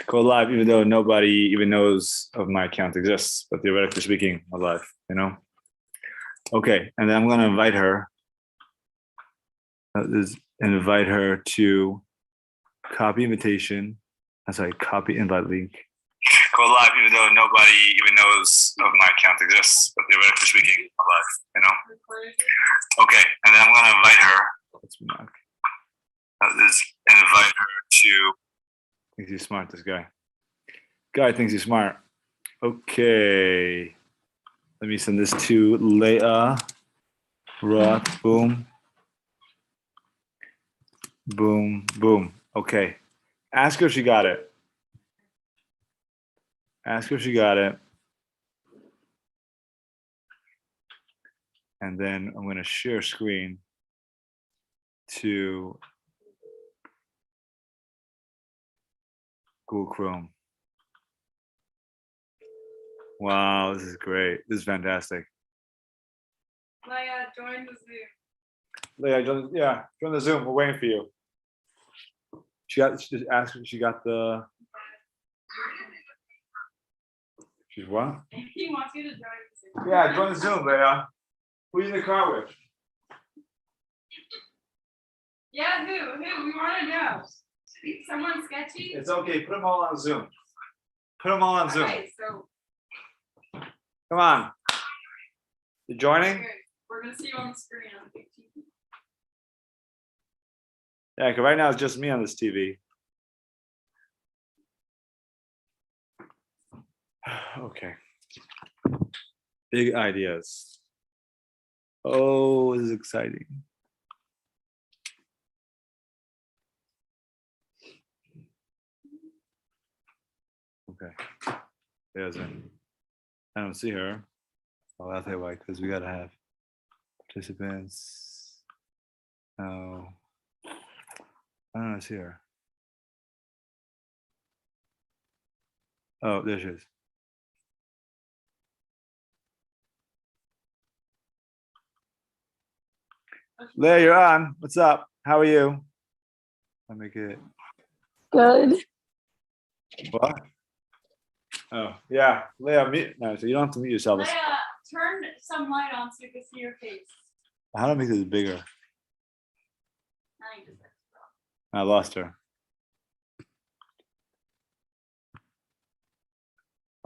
Go live, even though nobody even knows of my account exists, but theoretically speaking, I'm live, you know? Okay, and then I'm gonna invite her. Invite her to copy invitation. I'm sorry, copy invite link. Go live, even though nobody even knows of my account exists, but theoretically speaking, I'm live, you know? Okay, and then I'm gonna invite her. Let's mark. Invite her to. Thinks he's smart, this guy. Guy thinks he's smart. Okay. Let me send this to Leah Roth. Boom. Boom. Boom. Okay. Ask her if she got it. Ask her if she got it. And then I'm going to share screen to Google Chrome. Wow, this is great. This is fantastic. Leah, join the Zoom. Leah, join the Zoom. We're waiting for you. She asked if she got the. She's what? He wants you to join the Zoom. Yeah, join the Zoom, Leah. Who are you in the car with? Yeah, who? We want to know. Someone sketchy? It's okay. Put them all on Zoom. Put them all on Zoom. Okay, so. Come on. You joining? Okay, we're going to see you on the screen on the big TV. Yeah, because right now it's just me on this TV. Okay. Big ideas. Oh, this is exciting. Okay. There's in. I don't see her. Oh, I'll tell you why, because we gotta have participants. Oh, I don't see her. Oh, there she is. Leah, you're on. What's up? How are you? I'll make it. Good. What? Oh, yeah. Leah, mute. No, so you don't have to mute yourself. Leah, turn some light on so you can see your face. How do I make this bigger? Now you just I lost her.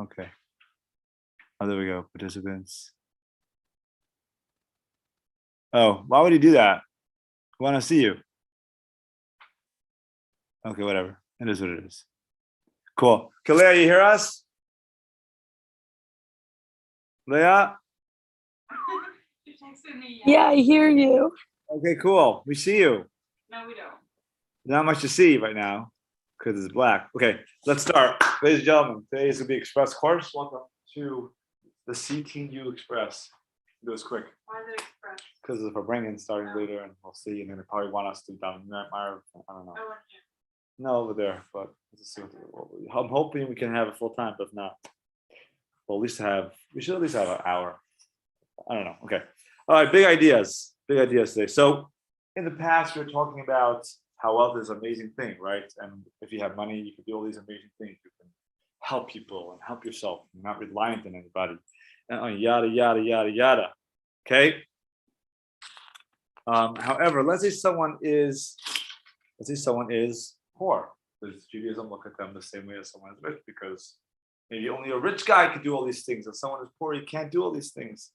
Okay. Oh, there we go. Participants. Oh, why would he do that? I want to see you. Okay, whatever. It is what it is. Cool. Okay, Leah, you hear us? Leah? You texted me. Yeah, I hear you. Okay, cool. We see you. No, we don't. Not much to see right now because it's black. Okay, let's start. Ladies and gentlemen, today is going to be Express course. Welcome to the CTEEN Express. Do this quick. Why is it express? Because of our bringing starting later, and we'll see. And then they probably want us to down in that I don't know. Oh, No, over there, but let's see what I'm hoping we can have it full time, but if not, we'll at least we should at least have an hour. I don't know. Okay. All right, big ideas today. So in the past, we were talking about how wealth is an amazing thing, right? And if you have money, you can do all these amazing things. You can help people and help yourself, and not reliant on anybody, and yada, yada, yada, yada. Okay. However, let's say someone is poor. Does Judaism look at them the same way as someone is rich? Because maybe only a rich guy can do all these things. If someone is poor, he can't do all these things.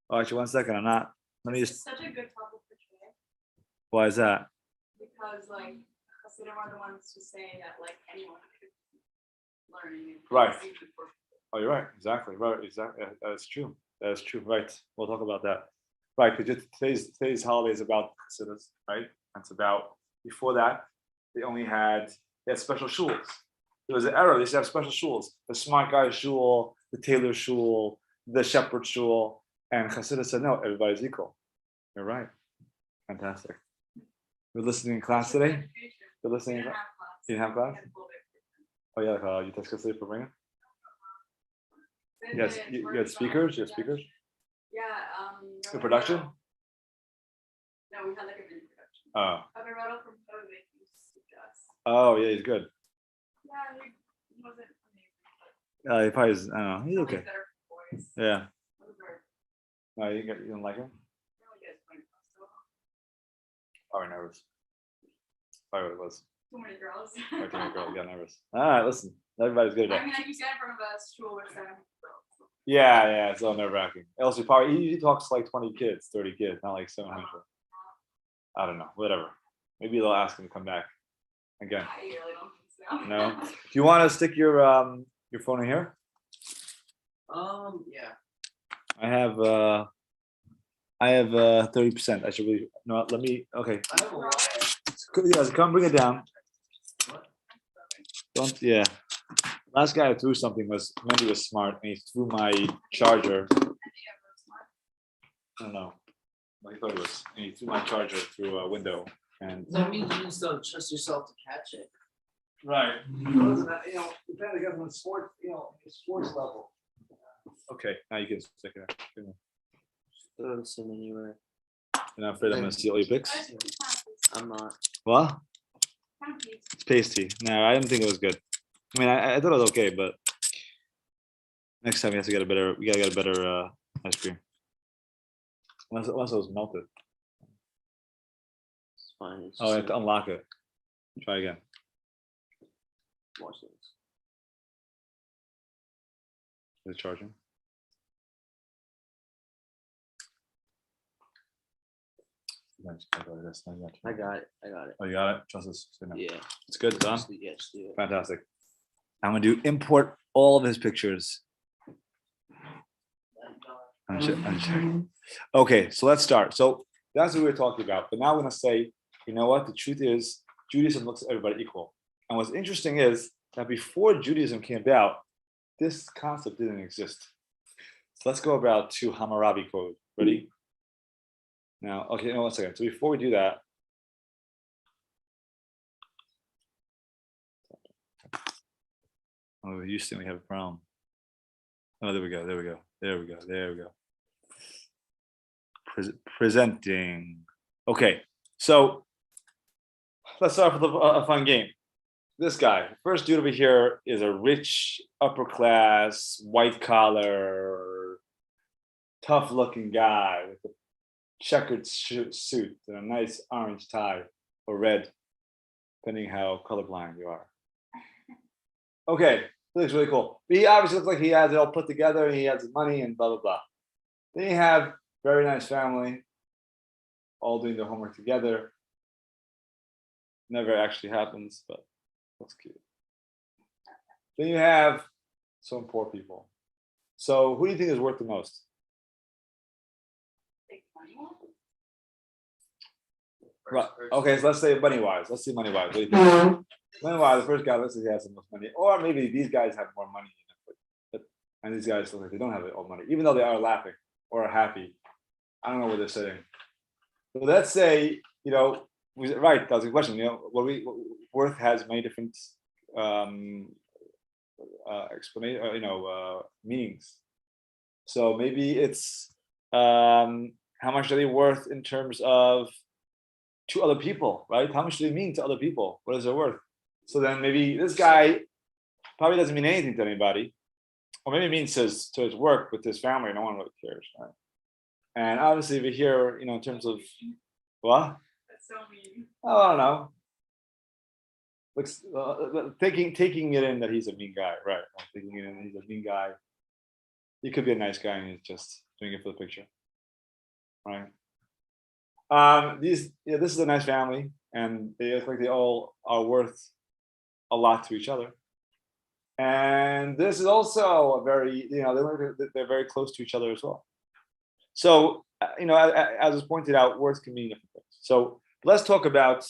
Oh, actually, 1 second. I'm not. Let me just. Such a good topic for today. Why is that? Because like Hasidim are the ones who say that like anyone could learn. Right. Oh, you're right. Exactly. Right. Exactly. That's true. That's true. Right. We'll talk about that. Right. Because today's holiday is about Hasidus, right? It's about before that. They had special shuls. There was an error. They used to have special shuls. The smart guy shul, the tailor shul, the shepherd shul, and Hasidus said, no, everybody's equal. You're right. Fantastic. We're listening in class today? You're listening in class? You didn't have class? Oh, yeah. You text yesterday for bringing? Yes. You had speakers? You had speakers? Yeah. The production? No, we had like a mini production. Oh. Roberto from COVID used to us. Oh, yeah, he's good. Yeah, he wasn't amazing, He probably is, I don't know. He's but okay. better for boys. Yeah. Those were No, you don't like him? really good when it comes to Probably nervous. Probably what it was. too many girls. I think a girl got nervous. All right, listen. Everybody's good at I that. mean, like you said, in front of a school with 7 girls. Yeah, it's all nerve wracking. Also, probably he talks to like 20 kids, 30 kids, not like 700. I don't know, whatever. Maybe they'll ask him to come back again. I really don't think so. No. Do you want to stick your phone in here? Yeah. I have 30%. I should really no. Let me. Okay. I have a lot. Yeah, come bring it down. Don't. Yeah. Last guy who threw something was maybe was smart, and he threw my charger. I think I'm really smart. I don't know. What he thought it was, and he threw my charger through a window. And That means you just don't trust yourself to catch it. right. Depending on sport, sports level. Okay. Now you can stick it. Throw this in anywhere. You're not afraid I'm gonna steal your picks? I just I'm not. What? kind of piece. It's pasty. No, I didn't think it was good. I mean, I thought it was okay, but next time we have to get a better. We gotta get a better ice cream. Once it was melted. It's fine. It's Oh, I have just to unlock it. Try again. watch this. Is it charging? I got it. Oh, you got it. Trust us. Say no. Yeah. It's good. Done. Yeah, just do it. Fantastic. I'm gonna do import all of his pictures. Okay, so let's start. So that's what we were talking about. But now I'm gonna say, you know what? The truth is, Judaism looks at everybody equal. And what's interesting is that before Judaism came about, this concept didn't exist. So let's go about to Hammurabi Code. Ready? Now, okay, no, 1 second. So before we do that, oh, Houston, we have a problem. Oh, there we go. Presenting. Okay, so let's start with a fun game. This guy, first dude over here, is a rich, upper class, white collar, tough looking guy with a checkered suit and a nice orange tie or red, depending how colorblind you are. Okay, he looks really cool. But he obviously looks like he has it all put together and he has money and blah, blah, blah. Then you have very nice family, all doing their homework together. Never actually happens, but that's cute. Then you have some poor people. So who do you think is worth the most? Big money one. Right. Okay, so let's say money-wise. Let's see money-wise. What do you think? Money-wise, the first guy looks like he has the most money. Or maybe these guys have more money. And these guys look like they don't have all money, even though they are laughing or are happy. I don't know where they're sitting. So let's say, right, that was a question. Worth has many different meanings. So maybe it's how much are they worth in terms of to other people, right? How much do they mean to other people? What is their worth? So then maybe this guy probably doesn't mean anything to anybody, or maybe it means to his work with his family. No one really cares, right? And obviously, over here, in terms of what? That's so mean. Oh, I don't know. Looks taking it in that he's a mean guy, right? Taking it in that he's a mean guy. He could be a nice guy and he's just doing it for the picture, right? This is a nice family, and they look like they all are worth a lot to each other. And this is also a very, they're very close to each other as well. So, as was pointed out, words can mean different things. So let's talk about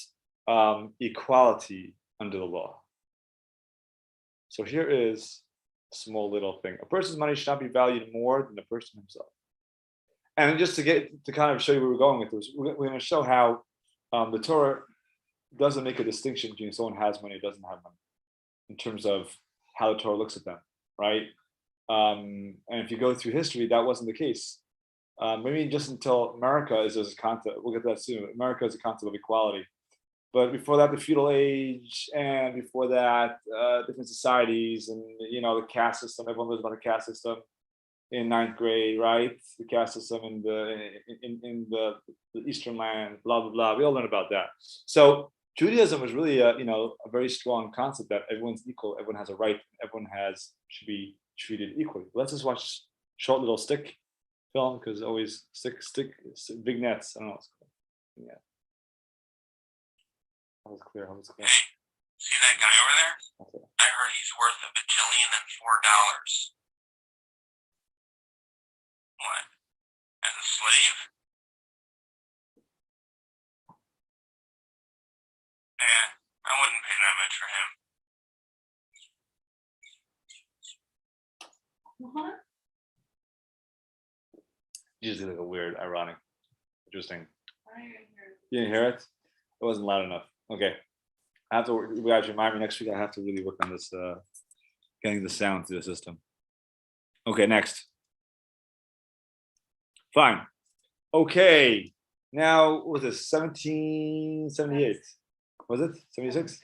equality under the law. So here is a small little thing. A person's money should not be valued more than the person himself. And just to kind of show you where we're going with this, we're going to show how the Torah doesn't make a distinction between someone who has money or doesn't have money in terms of how the Torah looks at them, right? And if you go through history, that wasn't the case. Maybe just until America is as a concept, we'll get to that soon. America is a concept of equality. But before that, the feudal age, and before that, different societies, and the caste system. Everyone knows about the caste system in ninth grade, right? The caste system in the Eastern land, blah blah blah. We all learn about that. So Judaism was really a very strong concept that everyone's equal, everyone has a right, everyone should be treated equally. Let's just watch short little stick film because always stick vignettes. I don't know what's called. Yeah. That was clear. Hey, see that guy over there? Okay. I heard he's worth $1,004,000,000. What? As a slave? Man, I wouldn't pay that much for him. What? Usually like a weird, ironic, interesting. I didn't even hear it. You didn't hear it? It wasn't loud enough. Okay. I have to. You guys remind me next week. I have to really work on this, getting the sound through the system. Okay, next. Fine. Okay. Now, what was this? 1778. Was it 76?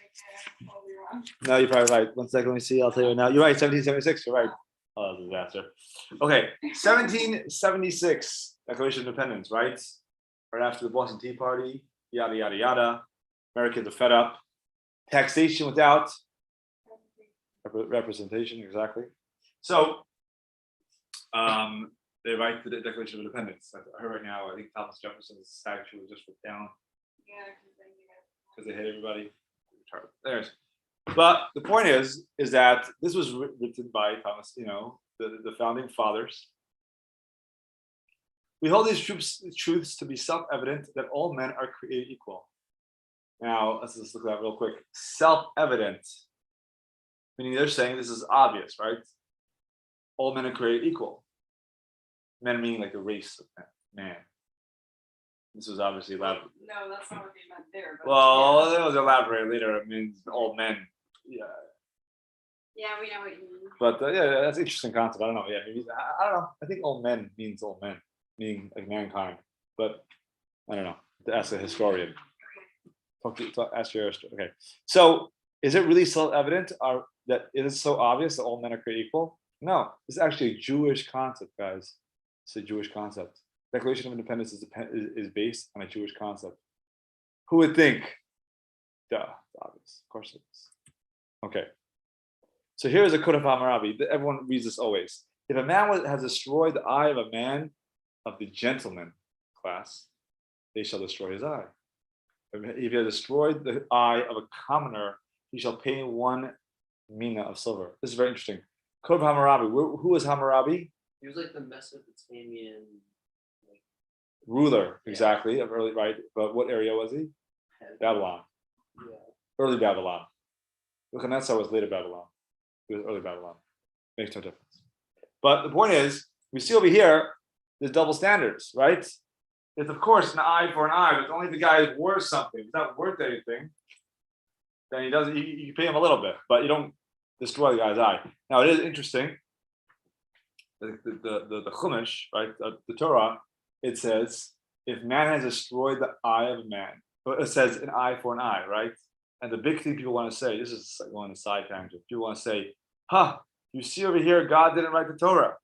I'm totally wrong. No, you're probably right. 1 second. Let me see. I'll tell you right now. You're right. 1776. You're right. Oh, that's a disaster. Okay. 1776. Declaration of Independence. Right. Right after the Boston Tea Party. Yada yada yada. Americans are fed up. Taxation without representation, exactly. So, they write the Declaration of Independence. I heard right now, I think Thomas Jefferson's statue was just put down Yeah, because they hate everybody. There's, but the point is that this was written by Thomas, the founding fathers. We hold these truths to be self-evident that all men are created equal. Now, let's just look at that real quick. Self-evident, meaning they're saying this is obvious, right? All men are created equal. Men meaning like the race of man. This was obviously elaborate. No, that's not what they meant there. But Well, yeah. that was elaborated later. It means all men. Yeah, Yeah, we know what you mean. but yeah, that's an interesting concept. I don't know. Yeah, maybe, I don't know. I think all men means all men, meaning like mankind. But I don't know. To ask a historian. Ask your historian. Okay. So, is it really self-evident that it is so obvious that all men are created equal? No, it's actually a Jewish concept, guys. It's a Jewish concept. Declaration of Independence is based on a Jewish concept. Who would think? Duh, it's obvious. Of course it is. Okay. So here's a Code of Hammurabi. Everyone reads this always. If a man has destroyed the eye of a man of the gentleman class, they shall destroy his eye. If he has destroyed the eye of a commoner, he shall pay 1 mina of silver. This is very interesting. Code of Hammurabi. Who was Hammurabi? He was like the Mesopotamian. Like, Ruler, Yeah. exactly, of early, right? But what area was he? head. Babylon. Yeah. Early Babylon. Nebuchadnezzar was later Babylon. It was early Babylon. Makes no difference. But the point is, we see over here, there's double standards, right? It's of course an eye for an eye, but only if the guy is worth something. If he's not worth anything, then he doesn't. You pay him a little bit, but you don't destroy the guy's eye. Now it is interesting. The Chumash, right? The Torah, it says if man has destroyed the eye of a man, it says an eye for an eye, right? And the big thing people want to say, this is like going on a side tangent. People want to say, you see over here, God didn't write the Torah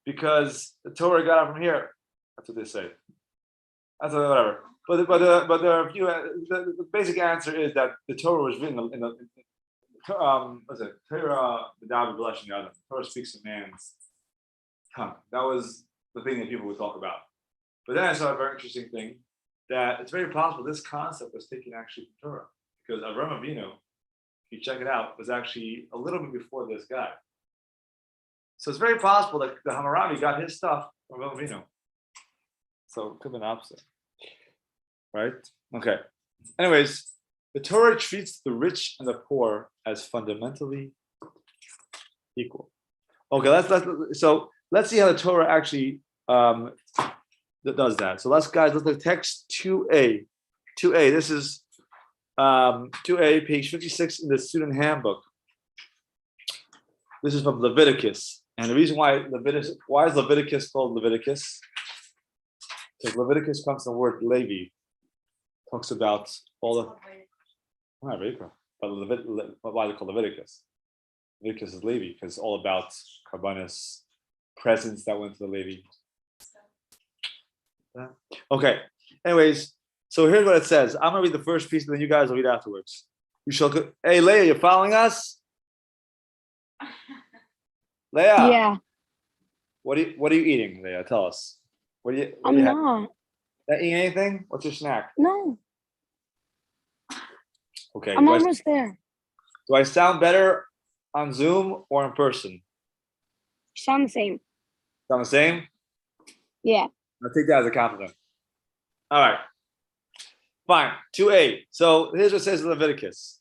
because the Torah got it from here. That's what they say. That's whatever. But the basic answer is that the Torah was written in the what's it? Torah speaks of man's tongue. That was the thing that people would talk about. But then I saw a very interesting thing that it's very possible this concept was taken actually from Torah because Avram Avinu, if you check it out, was actually a little bit before this guy. So it's very possible that the Hammurabi got his stuff from Avram Avinu. So it could have been opposite, right? Okay. Anyways, the Torah treats the rich and the poor as fundamentally equal. Okay, let's see how the Torah actually does that. So let's look at text 2a. 2a. This is 2a, page 56 in the student handbook. This is from Leviticus, and the reason why is Leviticus called Leviticus? Because Leviticus comes from the word Levi. talks about all the not Vayikra, but why they call Leviticus? Leviticus is Levi because it's all about Karbanis presents that went to the Levi. Yeah. Okay. Anyways, so here's what it says. I'm gonna read the first piece, and then you guys will read afterwards. You shall. Hey, Leah, you following us? Leah. Yeah, What are you eating, Leah? Tell us. What do you? What do I'm you have? not. Not eating anything? What's your snack? No, Okay. I'm almost there. Do I sound better on Zoom or in person? Sound the same. Sound the same? Yeah. I'll take that as a compliment. All right. Fine. 2a. So here's what it says in Leviticus.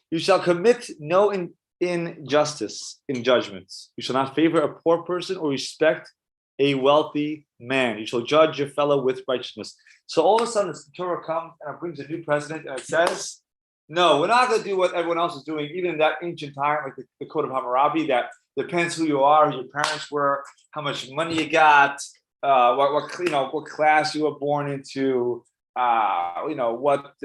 You shall commit no injustice in judgments. You shall not favor a poor person or respect a wealthy man. You shall judge your fellow with righteousness. So all of a sudden, the Torah comes and it brings a new president and it says, no, we're not going to do what everyone else is doing, even in that ancient time, like the Code of Hammurabi, that depends who you are, who your parents were, how much money you got, what class you were born into, what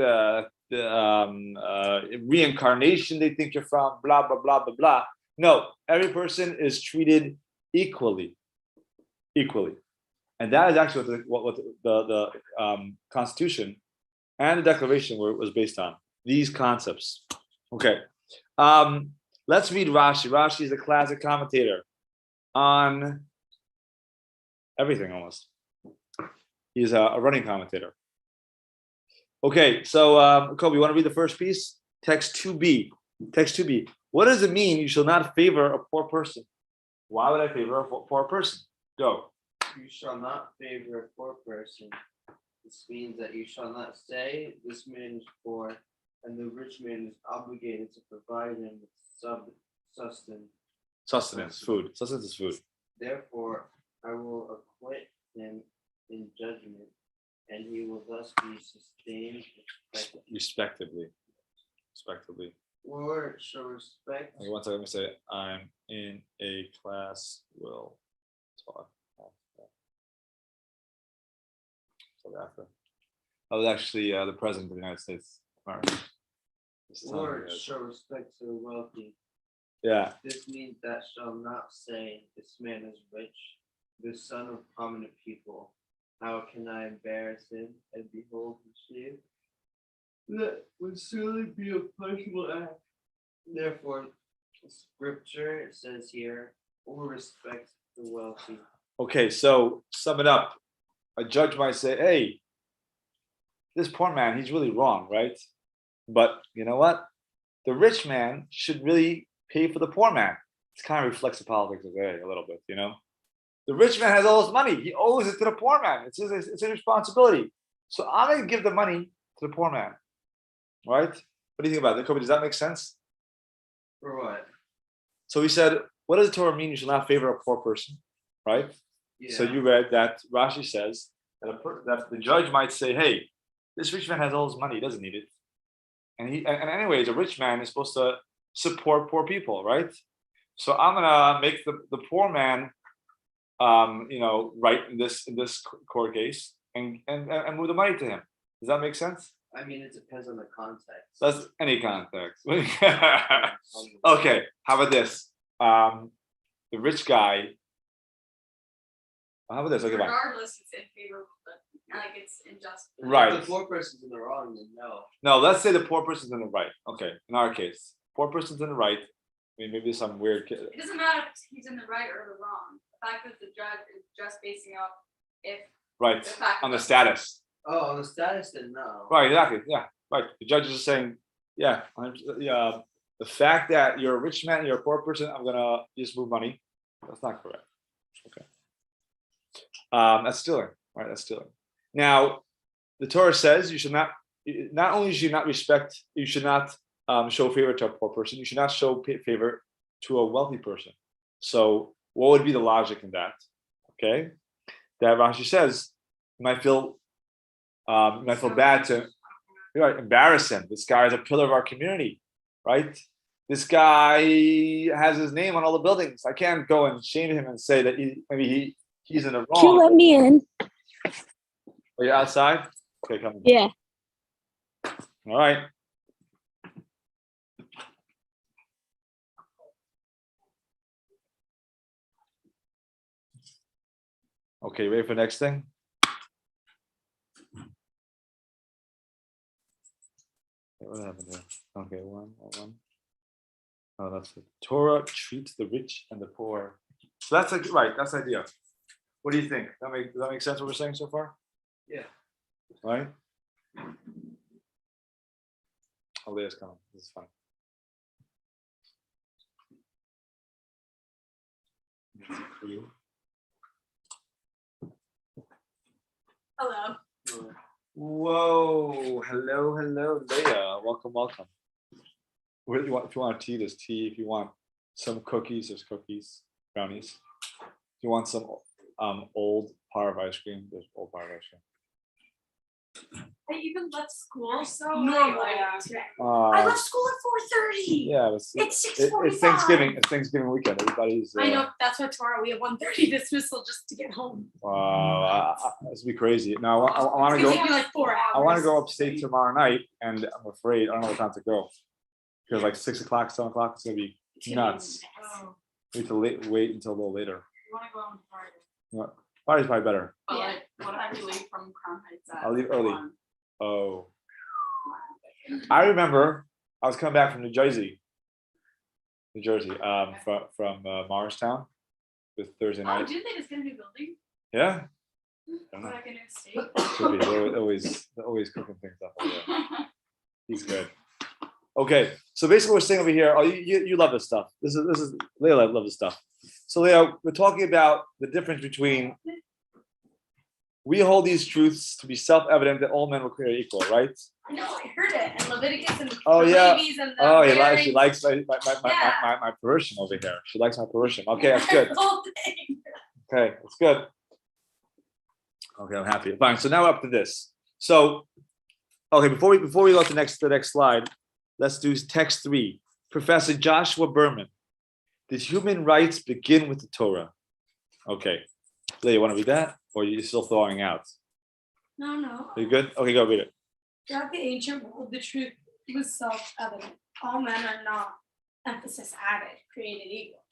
reincarnation they think you're from, blah blah blah blah blah. No, every person is treated equally, and that is actually what the Constitution and the Declaration was based on. These concepts. Okay, let's read Rashi. Rashi is a classic commentator on everything almost. He's a running commentator. Okay, so Kobe, you want to read the first piece? Text 2b. Text 2b. What does it mean you shall not favor a poor person? Why would I favor a poor person? Go. You shall not favor a poor person. This means that you shall not say, this man is poor, and the rich man is obligated to provide him with sustenance. Food. Sustenance is food. Therefore, I will acquit him in judgment, and he will thus be sustained Respectively. Or shall respect. Okay, one second, let me say it. I'm in a class, will talk after. I was actually the president of the United States of America. Or shall respect to the wealthy. Yeah. This means that shall not say, this man is rich, the son of prominent people. How can I embarrass him and behold his shame? That would surely be a punishable act. Therefore, scripture says here, or respect the wealthy. Okay, so sum it up. A judge might say, hey, this poor man, he's really wrong, right? But you know what? The rich man should really pay for the poor man. It kind of reflects the politics of today a little bit, you know? The rich man has all his money. He owes it to the poor man. It's his responsibility. So I'm going to give the money to the poor man, right? What do you think about that, Kobe? Does that make sense? For what? So he said, what does the Torah mean? You shall not favor a poor person, right? Yeah. So you read that Rashi says that the judge might say, hey, this rich man has all his money. He doesn't need it. And anyways, a rich man is supposed to support poor people, right? So I'm gonna make the poor man, right in this court case and move the money to him. Does that make sense? I mean, it depends on the context. That's any context. Okay, how about this? The rich guy. How about this? Okay, fine. Regardless, it's unfavorable, but like it's injustice. Right. If the poor person's in the wrong, then no. No, let's say the poor person's in the right. Okay, in our case, poor person's in the right. I mean, maybe some weird kid. It doesn't matter if he's in the right or the wrong. The fact that the judge is just basing off if Right, the fact on the that- status. Oh, on the status, then no. Right, exactly. Yeah, right. The judge is just saying, yeah, the fact that you're a rich man, you're a poor person, I'm gonna just move money. That's not correct. Okay. That's stealing, right? That's stealing. Now, the Torah says you should not only should you not respect, you should not show favor to a poor person, you should not show favor to a wealthy person. So what would be the logic in that? Okay, that Rashi says you might feel bad to embarrass him. This guy is a pillar of our community, right? This guy has his name on all the buildings. I can't go and shame him and say that he's in the wrong. Can you let me in? Are you outside? Okay, come in. Yeah. All right. Okay, ready for the next thing? What happened there? Okay, one. Oh, that's it. Torah treats the rich and the poor. So that's like right. That's the idea. What do you think? Does that make sense? What we're saying so far? Yeah. Right. Oh, Leah's coming. This is fine. For you. Hello. Whoa! Hello, Leah. Welcome. What do you want? If you want tea, there's tea. If you want some cookies, there's cookies, brownies. If you want some old par of ice cream, there's old par of ice cream. I even left school so Normal. today. I left school at 4:30. Yeah, It's it's 6:45. Thanksgiving. It's Thanksgiving weekend. Everybody's. I know, that's why tomorrow we have 1:30 dismissal just to get home. This would be crazy. Now I want to It's gonna go. take me like 4 hours. I want to go upstate tomorrow night, and I'm afraid I don't know what time to go. Because like 6 o'clock, 7 o'clock, it's gonna be It's gonna be nuts. Oh, We need to wait until a little later. you wanna go on Friday? Friday's probably better. But Yeah. like, what if you leave from Crown Heights at I'll leave early. 1? Oh, I remember I was coming back from New Jersey, from Morristown, with Thursday Oh, night. didn't they just get a new building? Yeah, I don't know. Like a new state? Should be. They're always cooking things up over there. He's good. Okay, so basically we're saying over here, oh, you love this stuff. This is Leah love this stuff. So Leah, we're talking about the difference between we hold these truths to be self-evident that all men were created equal, right? I know, I heard it. And Leviticus and Oh, the yeah. babies and the Oh, she bearings. likes my Yeah. Persian over here. She likes my Persian. Okay, that's good. The whole thing. Okay, that's good. Okay, I'm happy. Fine. So now up to this. So, okay, before we go to the next slide, let's do text 3. Professor Joshua Berman. Did human rights begin with the Torah? Okay. Leah, you want to read that? Or are you still throwing out? No. Are you good? Okay, go read it. Throughout the ancient world, the truth was self-evident. All men are not, emphasis added, created equal.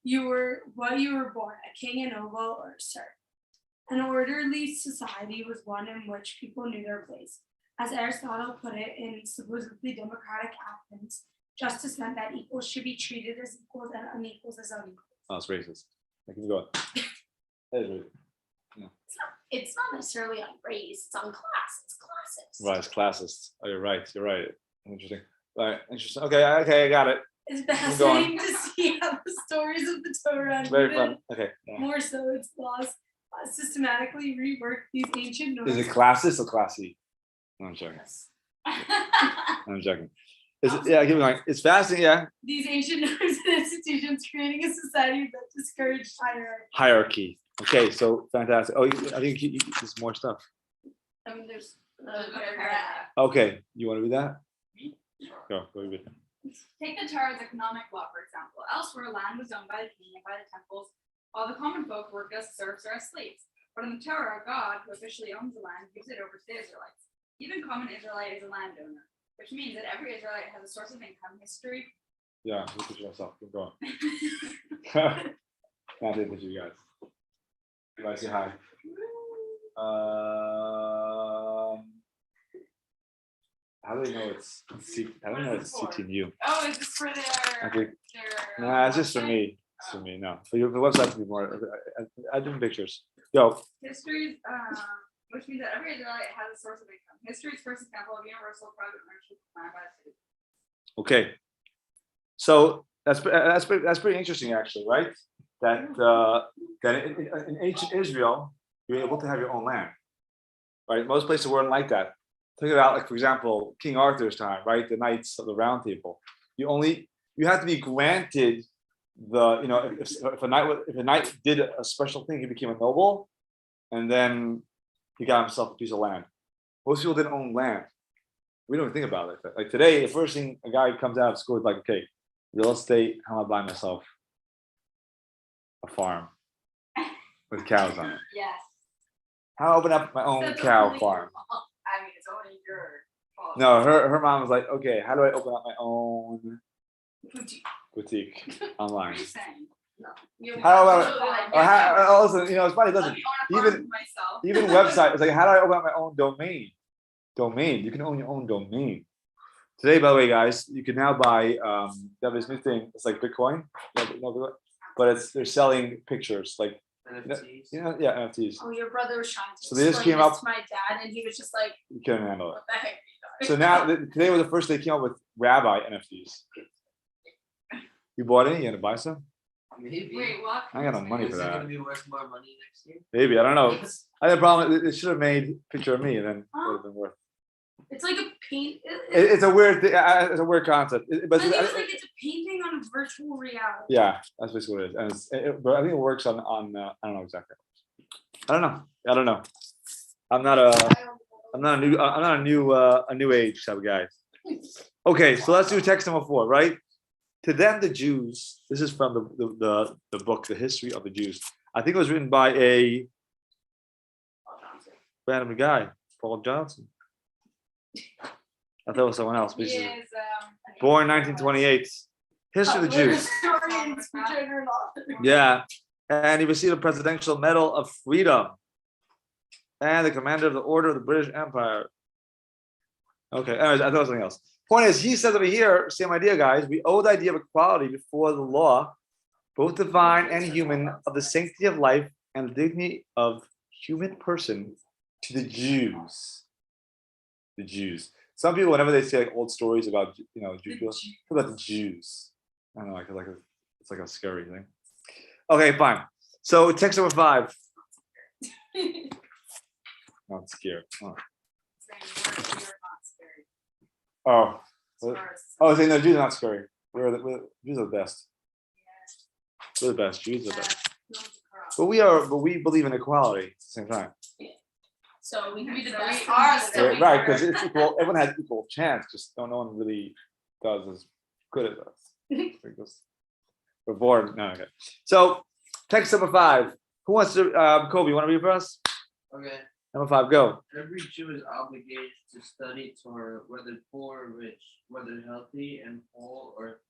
You were what you were born, a king, a noble, or a serf. An orderly society was one in which people knew their place. As Aristotle put it in supposedly democratic Athens, justice meant that equals should be treated as equals and unequals as unequals. Oh, it's racist. I can go. That is racist. It's not necessarily on race, it's on class, it's classist. Right, it's classist. Oh, you're right. Interesting. Right, interesting. Okay, I got it. It's going. fascinating to see how the stories of the Torah and Very even fun. Okay. Yeah. more so its laws systematically rework these ancient norms. Is it classist or classy? No, I'm joking. I'm joking. Yeah, keep going. It's fascinating. Yeah. These ancient norms and institutions creating a society that discouraged hierarchy. Hierarchy. Okay, so fantastic. Oh, I think there's more stuff. I mean, there's Okay, you want to read that? Go read it. Take the Torah as economic law, for example. Elsewhere, land was owned by the king and by the temples, while the common folk worked as serfs or as slaves. But in the Torah, God, who officially owns the land, gives it over to the Israelites. Even common Israelite is a landowner, which means that every Israelite has a source of income, history. Yeah, look at yourself. Keep going. Not it with you guys. You guys say hi. How do they know it's CTEEN? Oh, is this for their? I think. their Nah, it's just for website? me. It's for me. No, for your website to be more. I did pictures. Yo, History, which means that every Israelite has a source of income. History's first example of universal private ownership planned by the state. okay. So that's pretty interesting, actually, right? That in ancient Israel, you're able to have your own land, right? Most places weren't like that. Think about, like, for example, King Arthur's time, right? The Knights of the Round Table. You have to be granted if a knight did a special thing, he became a noble, and then he got himself a piece of land. Most people didn't own land. We don't think about it. Like today, the first thing a guy comes out of school is like, okay, real estate, how am I buying myself a farm with cows on it? Yes. How I open up my own That's cow only farm? I mean, it's only your quality. No, her mom was like, okay, how do I open up my own boutique online? What are you saying? You How do I- Literally, like, Oh, yeah, also, it's funny, let doesn't me own a farm even for myself. even website. It's like, how do I open up my own domain? You can own your own domain. Today, by the way, guys, you can now buy. They have this new thing. It's like Bitcoin, but they're selling pictures, like NFTs. yeah, NFTs. Oh, your brother was trying to So they just explain came this up- to my dad, and he was just like, You can't handle it. "What the heck?" So now today was the first they came up with rabbi NFTs. You bought any? You gonna buy some? Maybe. Wait, what? I got no money Is for it that. gonna be worth more money next year? Maybe I don't know. I had a problem. It should have made a picture of me, and then it would have been worth. It's like a paint. It's a weird thing. It's a weird concept. But I think it's like it's a painting on virtual reality. yeah, that's basically what it is. And but I think it works on. I don't know exactly. I don't know. I'm not a new age type of guy. Okay, so let's do text number 4, right? To them, the Jews. This is from the book, The History of the Jews. I think it was written by a random guy, Paul Johnson. I thought it was someone else. But He this is is, born 1928. History of the Jews. Historians for general knowledge. Yeah, and he received a Presidential Medal of Freedom and the commander of the Order of the British Empire. Okay, anyways, I thought it was something else. Point is, he says over here, same idea, guys. We owe the idea of equality before the law, both divine and human, of the sanctity of life and the dignity of human person to the Jews. The Jews. Some people, whenever they say like old stories about Jewish people, talk about the Jews. I don't know, it's like a scary thing. Okay, fine. So text number 5. Not scared. Oh. Oh. Oh, saying no, Jews are not scary. Jews are the best. We're the best. Jews are the best. But we believe in equality at the same time. So we can be the So best. we are version of still each Right, other. because it's equal. Everyone has equal chance. Just no one really does as good as us. Because we're bored. No, okay. So text number 5. Who wants to? Kobe, you want to read for us? Okay. Number 5, go. Every Jew is obligated to study Torah, whether poor or rich, whether healthy and whole or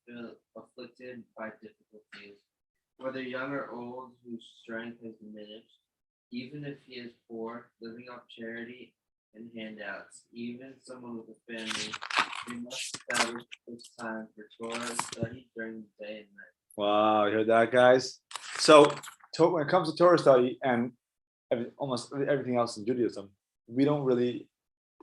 afflicted by difficulties, whether young or old whose strength has diminished, even if he is poor, living off charity and handouts, even someone with a family, they must establish this time for Torah study during the day and night. Wow, you heard that, guys? So when it comes to Torah study and almost everything else in Judaism, we don't really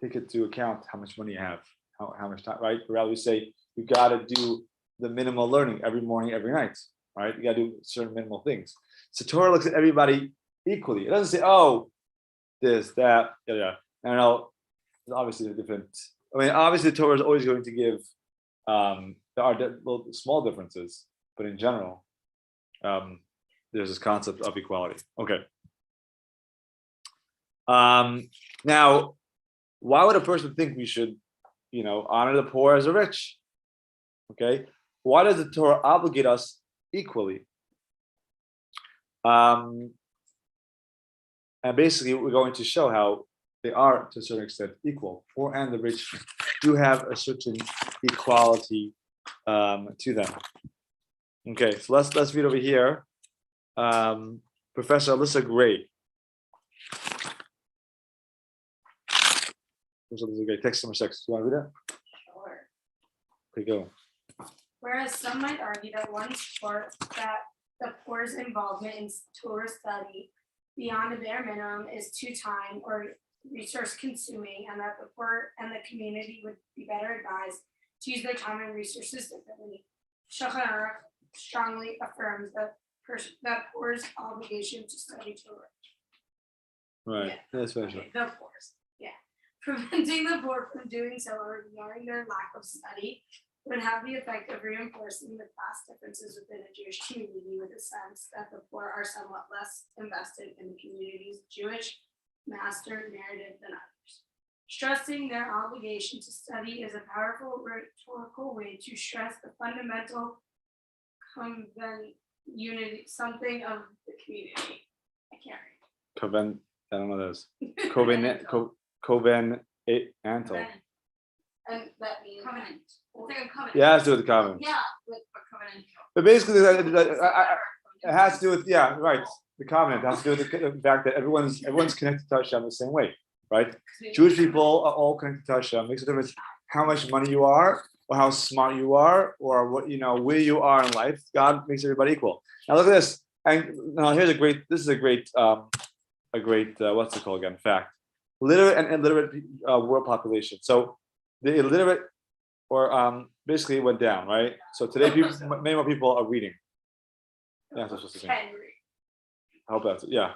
take into account how much money you have, how much time, right? Rather, we say you got to do the minimal learning every morning, every night, right? You got to do certain minimal things. So Torah looks at everybody equally. It doesn't say, oh, this, that, yeah. I don't know. Obviously, different. I mean, obviously, the Torah is always going to give. There are little small differences, but in general, there's this concept of equality. Okay. Now, why would a person think we should, honor the poor as the rich? Okay. Why does the Torah obligate us equally? And basically, we're going to show how they are, to a certain extent, equal. Poor and the rich do have a certain equality to them. Okay, so let's read over here. Professor Alyssa Gray. Professor Alyssa Gray, text number 6. Do you want to read that? Sure. Okay, go. Whereas some might argue that that the poor's involvement in Torah study beyond the bare minimum is too time or resource consuming, and that the poor and the community would be better advised to use their time and resources differently. Shulchan Aruch strongly affirms that poor's obligation to study Torah. Right, Yeah. that's very Okay, the poor's, yeah. Preventing the poor from doing so or ignoring their lack of study would have the effect of reinforcing the class differences within a Jewish community, with a sense that the poor are somewhat less invested in the community's Jewish master narrative than others. Stressing their obligation to study is a powerful rhetorical way to stress the fundamental unity, something of the community. I can't read. I don't know this. Covenantal. And that means. Covenant. It's like a covenant. Yeah, it has to do with the covenant. Yeah, with a covenant. But basically, it has to do with, yeah, right. The covenant has to do with the fact that everyone's connected to Hashem the same way, right? Jewish people are all connected to Hashem. Makes a difference how much money you are, or how smart you are, or what where you are in life. God makes everybody equal. Now look at this. And now here's a great. This is a great what's it called again? Fact. Literate and illiterate world population. So the illiterate, or basically it went down, right? So today, many more people are reading. Yeah, that's what I'm supposed to say. I hope that's yeah.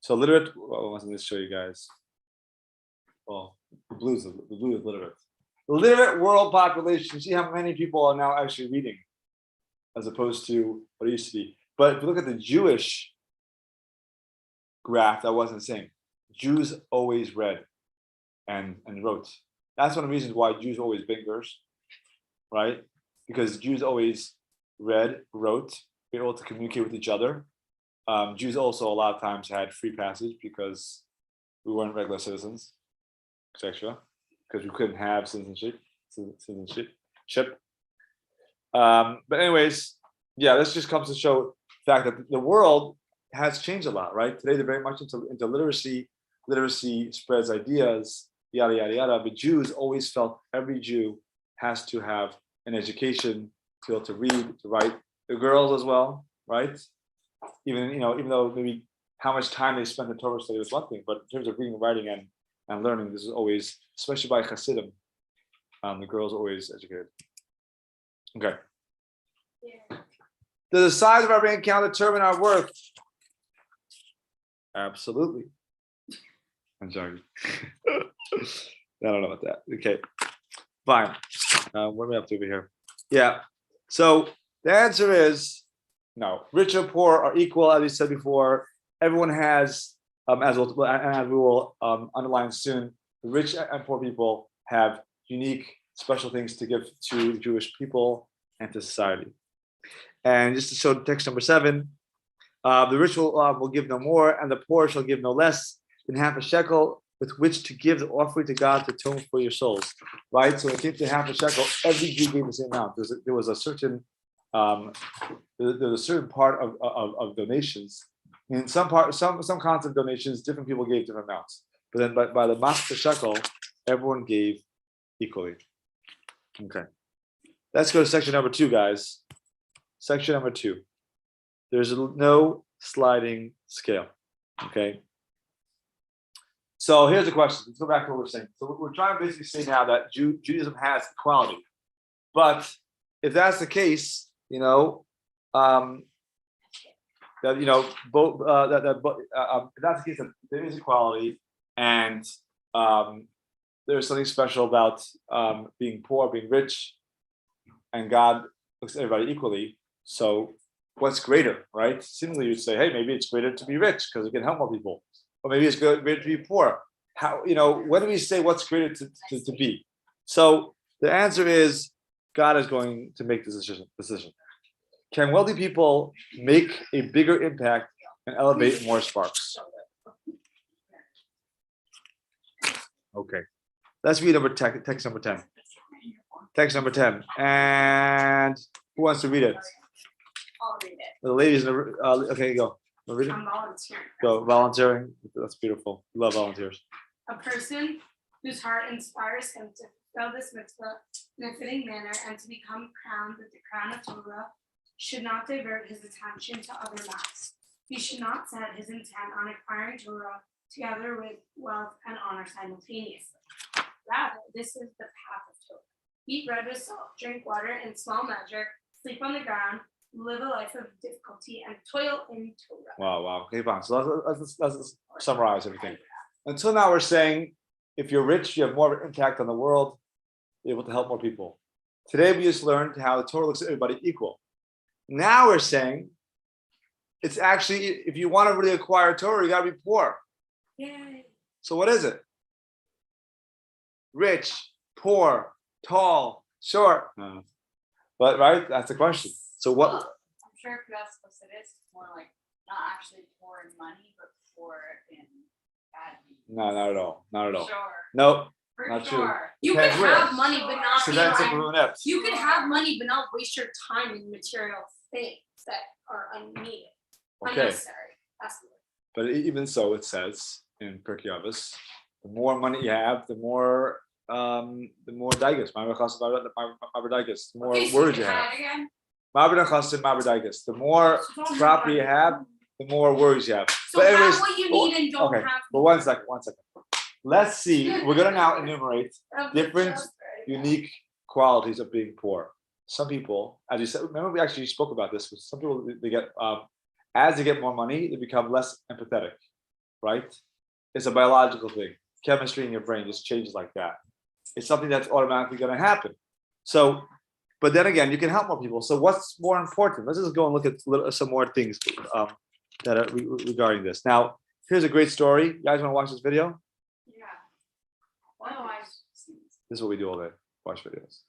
So literate. Well, let me show you guys. Well, the blue is literate. The literate world population. See how many people are now actually reading, as opposed to what it used to be. But if you look at the Jewish graph, that wasn't the same. Jews always read and wrote. That's one of the reasons why Jews are always thinkers, right? Because Jews always read, wrote, were able to communicate with each other. Jews also a lot of times had free passage because we weren't regular citizens, etc. Because we couldn't have citizenship. But anyways, yeah, this just comes to show the fact that the world has changed a lot, right? Today they're very much into literacy. Literacy spreads ideas, yada yada yada. But Jews always felt every Jew has to have an education, to be able to read, to write. The girls as well, right? Even though maybe how much time they spend in Torah study was one thing, but in terms of reading, writing, and learning, this is always, especially by Hasidim, the girls are always educated. Okay. Yeah. Does the size of our bank account determine our worth? Absolutely. I'm sorry. I don't know about that. Okay, fine. What are we up to over here? Yeah. So the answer is no. Rich or poor are equal, as we said before. Everyone has, as we will underline soon, the rich and poor people have unique, special things to give to the Jewish people and to society. And just to show text number 7, the rich will give no more, and the poor shall give no less than half a shekel with which to give the offering to God to atone for your souls. Right? So when it came to half a shekel, every Jew gave the same amount. There was a certain part of donations. In some kinds of donations, different people gave different amounts. But then by the master shekel, everyone gave equally. Okay. Let's go to section number 2, guys. Section number 2. There's no sliding scale. Okay. So here's the question. Let's go back to what we're saying. So we're trying to basically say now that Judaism has equality. But if that's the case, both if that's the case, that there is equality, and there's something special about being poor, being rich, and God looks at everybody equally. So what's greater, right? Similarly, you'd say, hey, maybe it's greater to be rich because it can help more people, or maybe it's greater to be poor. How, when do we say what's greater to be? So the answer is God is going to make this decision. Can wealthy people make a bigger impact and elevate more sparks? Okay, let's read text number 10. Text number 10, and who wants to read it? I'll read it. The ladies in the okay, go. Read it. I'm volunteering. Go, volunteering. That's beautiful. Love volunteers. A person whose heart inspires him to fulfill this mitzvah in a fitting manner and to become crowned with the crown of Torah should not divert his attention to other matters. He should not set his intent on acquiring Torah together with wealth and honor simultaneously. Rather, this is the path of Torah. Eat bread with salt, drink water in small measure, sleep on the ground, live a life of difficulty, and toil in Torah. Wow. Okay, fine. So let's summarize everything. Until now, we're saying if you're rich, you have more of an impact on the world, you're able to help more people. Today, we just learned how the Torah looks at everybody equal. Now we're saying it's actually, if you want to really acquire Torah, you got to be poor. Yay. So what is it? Rich, poor, tall, short. But right, that's the question. So what? Well, I'm sure if you ask us, it is more like not actually poor in money, but poor in bad means. No, not at all. Not at all. Sure. No, For Not true. sure. You Okay, could where? have money but not So be that's a like, brunette. you could have money but not waste your time in material things that are unneeded, Okay, unnecessary. That's the word. but even so, it says in Pirkei Avos, the more money you have, the more digest. The more Okay, so words you you can have. add it again. The more So don't property you have, the more words you have. So But anyways, have what you need and don't okay, have. but one second. Let's see. We're gonna now enumerate different unique qualities of being poor. Some people, as you said, remember we actually spoke about this. Some people they get as they get more money, they become less empathetic, right? It's a biological thing. Chemistry in your brain just changes like that. It's something that's automatically going to happen. So, but then again, you can help more people. So, what's more important? Let's just go and look at some more things that are regarding this. Now, here's a great story. You guys want to watch this video? Yeah. Otherwise. This is what we do all day. Watch videos.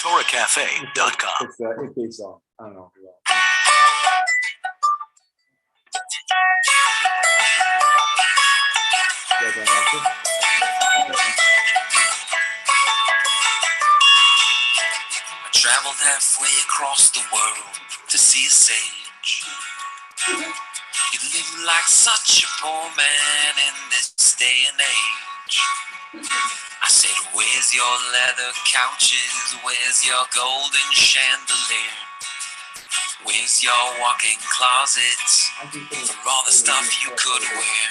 TorahCafe.com. It's the theme song. I don't know. You guys wanna watch it? Okay. I traveled halfway across the world to see a sage. He lived like such a poor man in this day and age. I said, where's your leather couches? Where's your golden chandelier? Where's your walk-in closets for all the stuff you could wear?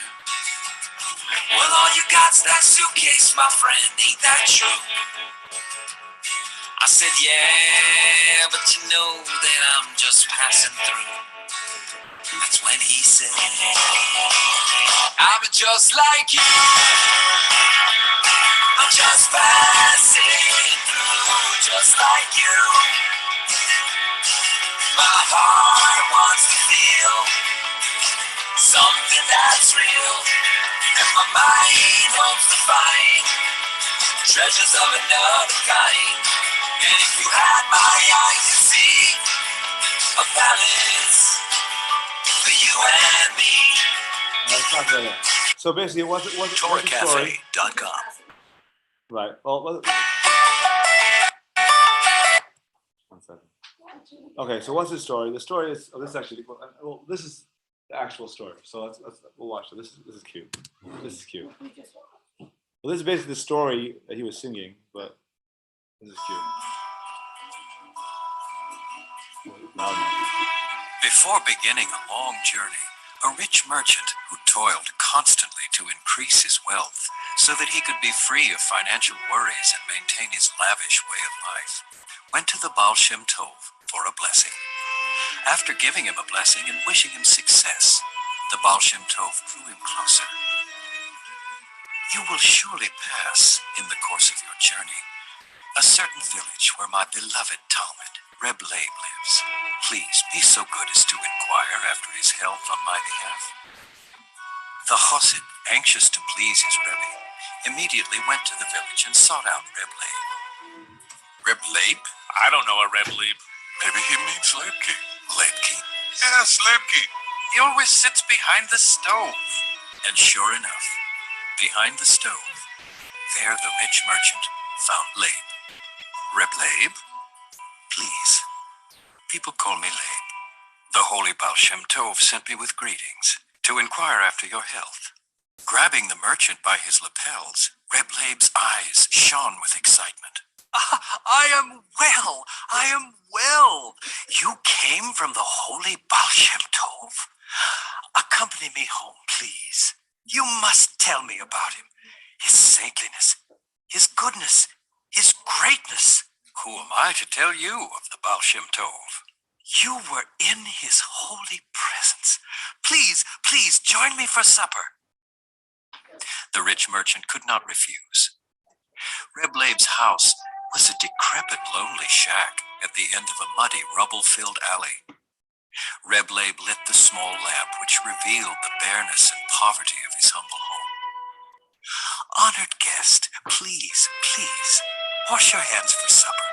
Well, all you got's that suitcase, my friend, ain't that true? I said, yeah, but you know that I'm just passing through. That's when he said, I'm just like you. I'm just passing through, just like you. My heart wants to feel something that's real, and my mind hopes to find treasures of another kind. And if you had my eyes, you'd see a palace for you and me. Let's talk about that. So basically, what's the story? TorahCafe.com. Right. Well, one second. Okay, so what's the story? The story is this is actually well, this is the actual story. So we'll watch it. This is cute. This is cute. Well, this is basically the story that he was singing, but this is cute. Loud enough. Before beginning a long journey, a rich merchant who toiled constantly to increase his wealth so that he could be free of financial worries and maintain his lavish way of life, went to the Baal Shem Tov for a blessing. After giving him a blessing and wishing him success, the Baal Shem Tov drew him closer. You will surely pass, in the course of your journey, a certain village where my beloved Talmud, Reb Leib, lives. Please be so good as to inquire after his health on my behalf. The Chassid, anxious to please his Rebbe, immediately went to the village and sought out Reb Leib. Reb Leib? I don't know a Reb Leib. Maybe he means Leibke. Leibke? Yes, Leibke. He always sits behind the stove. And sure enough, behind the stove, there the rich merchant found Leib. Reb Leib? Please. People call me Leib. The holy Baal Shem Tov sent me with greetings to inquire after your health. Grabbing the merchant by his lapels, Reb Leib's eyes shone with excitement. I am well. I am well. You came from the holy Baal Shem Tov? Accompany me home, please. You must tell me about him. His saintliness, his goodness, his greatness. Who am I to tell you of the Baal Shem Tov? You were in his holy presence. Please, please join me for supper. The rich merchant could not refuse. Reb Leib's house was a decrepit, lonely shack at the end of a muddy, rubble-filled alley. Reb Leib lit the small lamp which revealed the bareness and poverty of his humble home. Honored guest, please, please, wash your hands for supper.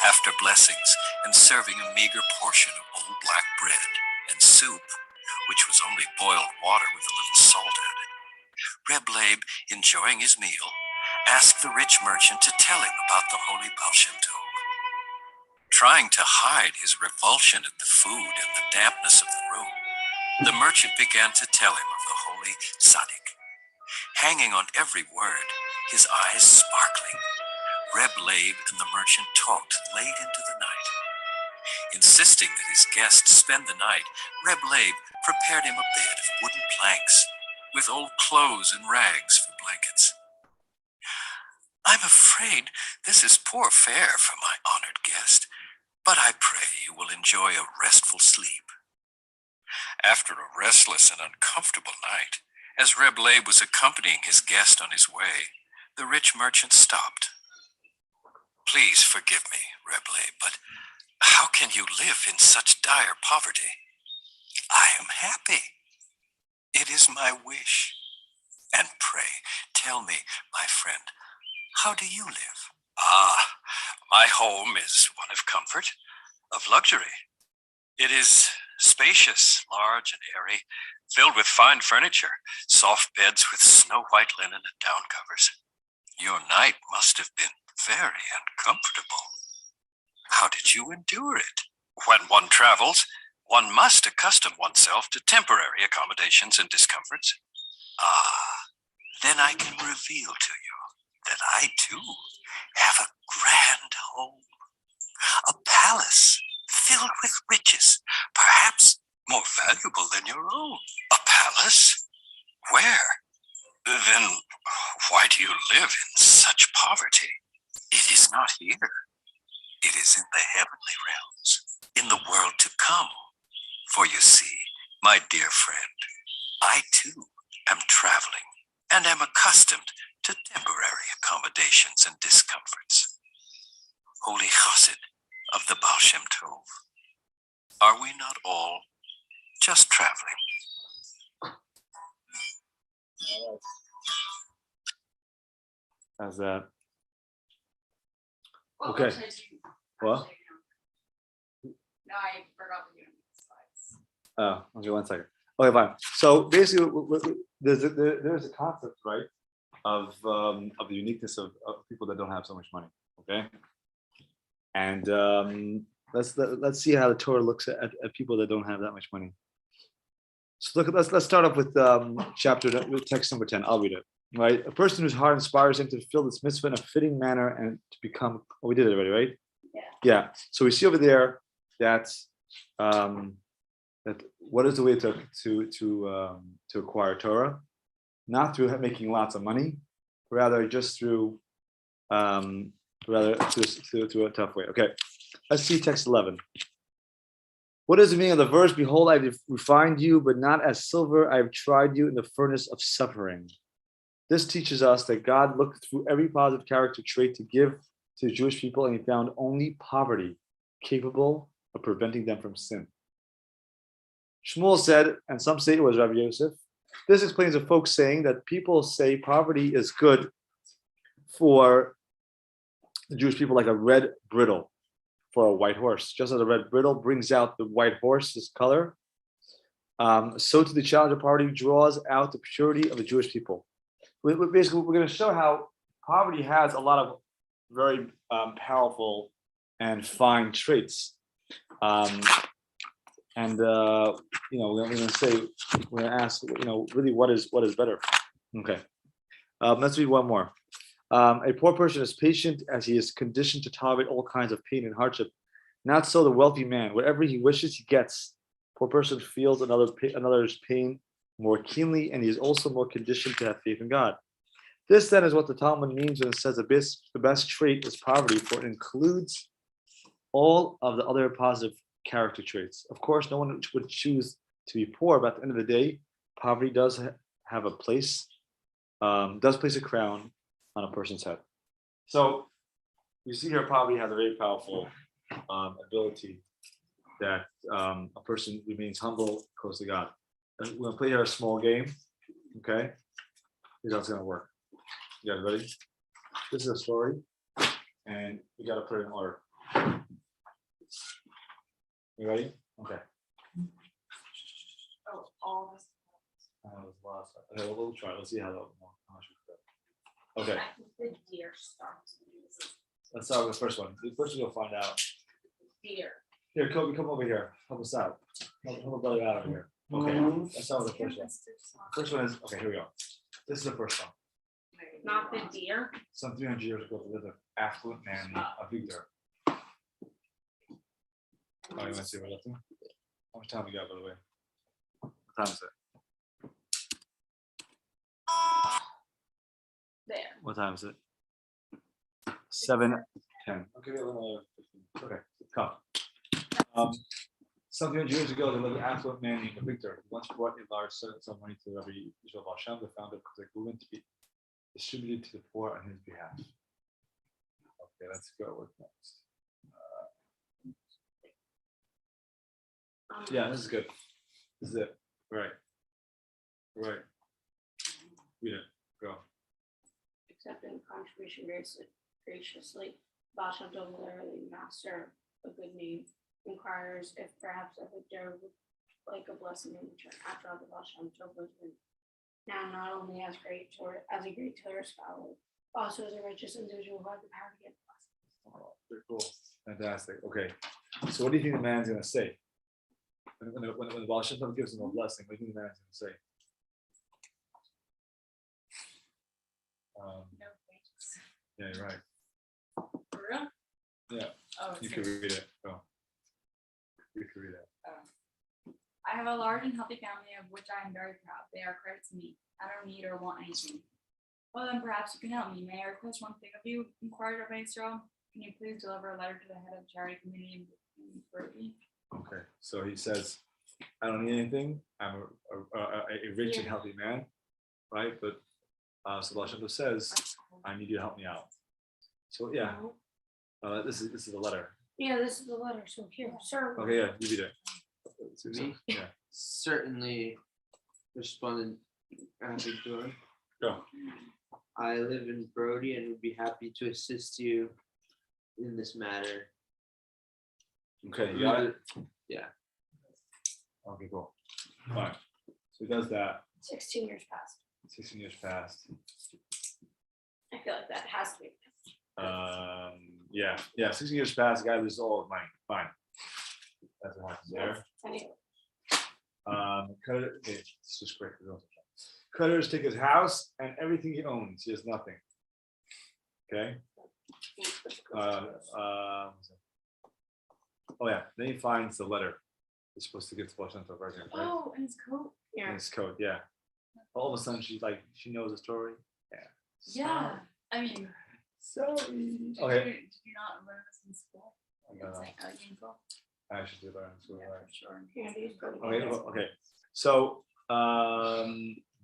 After blessings and serving a meager portion of old black bread and soup, which was only boiled water with a little salt added, Reb Leib, enjoying his meal, asked the rich merchant to tell him about the holy Baal Shem Tov. Trying to hide his revulsion at the food and the dampness of the room, the merchant began to tell him of the holy tzaddik. Hanging on every word, his eyes sparkling, Reb Leib and the merchant talked late into the night. Insisting that his guests spend the night, Reb Leib prepared him a bed of wooden planks with old clothes and rags for blankets. I'm afraid this is poor fare for my honored guest, but I pray you will enjoy a restful sleep. After a restless and uncomfortable night, as Reb Leib was accompanying his guest on his way, the rich merchant stopped. Please forgive me, Reb Leib, but how can you live in such dire poverty? I am happy. It is my wish. And pray, tell me, my friend, how do you live? Ah, my home is one of comfort, of luxury. It is spacious, large, and airy, filled with fine furniture, soft beds with snow-white linen and down covers. Your night must have been very uncomfortable. How did you endure it? When one travels, one must accustom oneself to temporary accommodations and discomforts. Ah, then I can reveal to you that I too have a grand home, a palace filled with riches, perhaps more valuable than your own. A palace? Where? Then why do you live in such poverty? It is not here. It is in the heavenly realms, in the world to come. For you see, my dear friend, I too am traveling and am accustomed to temporary accommodations and discomforts. Holy Chassid of the Baal Shem Tov, are we not all just traveling? How's that? Well, Okay. actually, What? No, I forgot to do the slides. Oh, okay, 1 second. Okay, fine. So basically, there's a concept, right, of the uniqueness of people that don't have so much money. Okay, and let's see how the Torah looks at people that don't have that much money. So let's start off with with text number 10. I'll read it. Right, a person whose heart inspires him to fulfill this mitzvah in a fitting manner and to become. Oh, we did it already, right? Yeah. So we see over there that that what is the way to acquire Torah? Not through making lots of money, rather just through through a tough way. Okay, let's see text 11. What is the meaning of the verse? Behold, I have refined you, but not as silver. I have tried you in the furnace of suffering. This teaches us that God looked through every positive character trait to give to the Jewish people, and he found only poverty capable of preventing them from sin. Shmuel said, and some say it was Rabbi Yosef, this explains a folk saying that people say poverty is good for the Jewish people like a red bridle for a white horse. Just as a red bridle brings out the white horse's color, so to the challenge of poverty draws out the purity of the Jewish people. Basically, we're going to show how poverty has a lot of very powerful and fine traits. We're going to say, we're going to ask, really what is better? Okay. Let's read one more. A poor person is patient as he is conditioned to tolerate all kinds of pain and hardship. Not so the wealthy man. Whatever he wishes, he gets. Poor person feels another's pain more keenly, and he is also more conditioned to have faith in God. This then is what the Talmud means when it says the best trait is poverty, for it includes all of the other positive character traits. Of course, no one would choose to be poor, but at the end of the day, poverty does have a place, does place a crown on a person's head. So you see here, poverty has a very powerful ability that a person remains humble, close to God. And we're gonna play here a small game. Okay, here's how it's gonna work. You guys ready? This is a story, and we gotta put it in order. You ready? Okay. Oh, all this. That was lost. Okay, we'll try. Let's see how much we Okay, The deer starts. let's start with the first one. The first one you'll find out. Deer. Here, Kobe, come over here. Help us out. Help a brother out over here. Okay, let's start with the first one. First one is, okay, here we go. This is the first one. Not the deer. Some 300 years ago, there lived an affluent man named Victor. Oh, you want to see what that's doing? How much time we got, by the way? What time is it? There. What time is it? 7:10. Okay, we have another 15. Okay, come. Some 300 years ago, there lived an affluent man named Victor, who once brought a large sum of money to Rabbi Yisrael Baal Shem, the founder of Kazakh to be distributed to the poor on his behalf. Okay, let's go with next. Yeah, this is good. This is it. Right. Right. Read it. Go. Accepting contribution graciously, Baal Shem Tov, literally master of good name, inquires if perhaps a victor would like a blessing in return. After all, the Baal Shem Tov was now not only as a great Torah scholar, but also as a righteous individual who had the power to get blessings. Oh, very cool. Fantastic. Okay. So what do you think the man's gonna say? When the Baal Shem Tov gives him a blessing, what do you think the man's gonna say? No thanks. Yeah, you're right. For real? Yeah. Oh, You it's can good. read it. Go. You can read it. I have a large and healthy family of which I am very proud. They are credit to me. I don't need or want anything. Well, then perhaps you can help me. May I request one thing of you? Inquired Rabbi Israel. Can you please deliver a letter to the head of charity committee in Berkeley? Okay. So he says, I don't need anything. I'm a rich and healthy man, right? But so Baal Shem Tov says, I need you to help me out. So yeah, this is a letter. Yeah, this is the letter. So here, sir. Okay, yeah, you read it. Me? Yeah. Certainly, responded Victor. Go. I live in Brody and would be happy to assist you in this matter. Okay, you got it? Yeah. Okay, cool. Fine. So he does that. 16 years passed. 16 years passed. I feel like that has to be. Yeah, 16 years passed, the guy loses all his money. Fine. That's what happens there. Anyway, Okay, it's just great. Creditors take his house and everything he owns. He has nothing. Okay. Oh yeah, then he finds the letter. He's supposed to get to Baal Shem Tov right here, right? Oh, and his coat. In yeah. his code, yeah. All of a sudden, she's like, she knows the story. Yeah. Yeah. I mean, So did okay. you not learn this in school? It's like info. I should do that. Yeah, for sure. Yeah, these go Okay, together. okay. So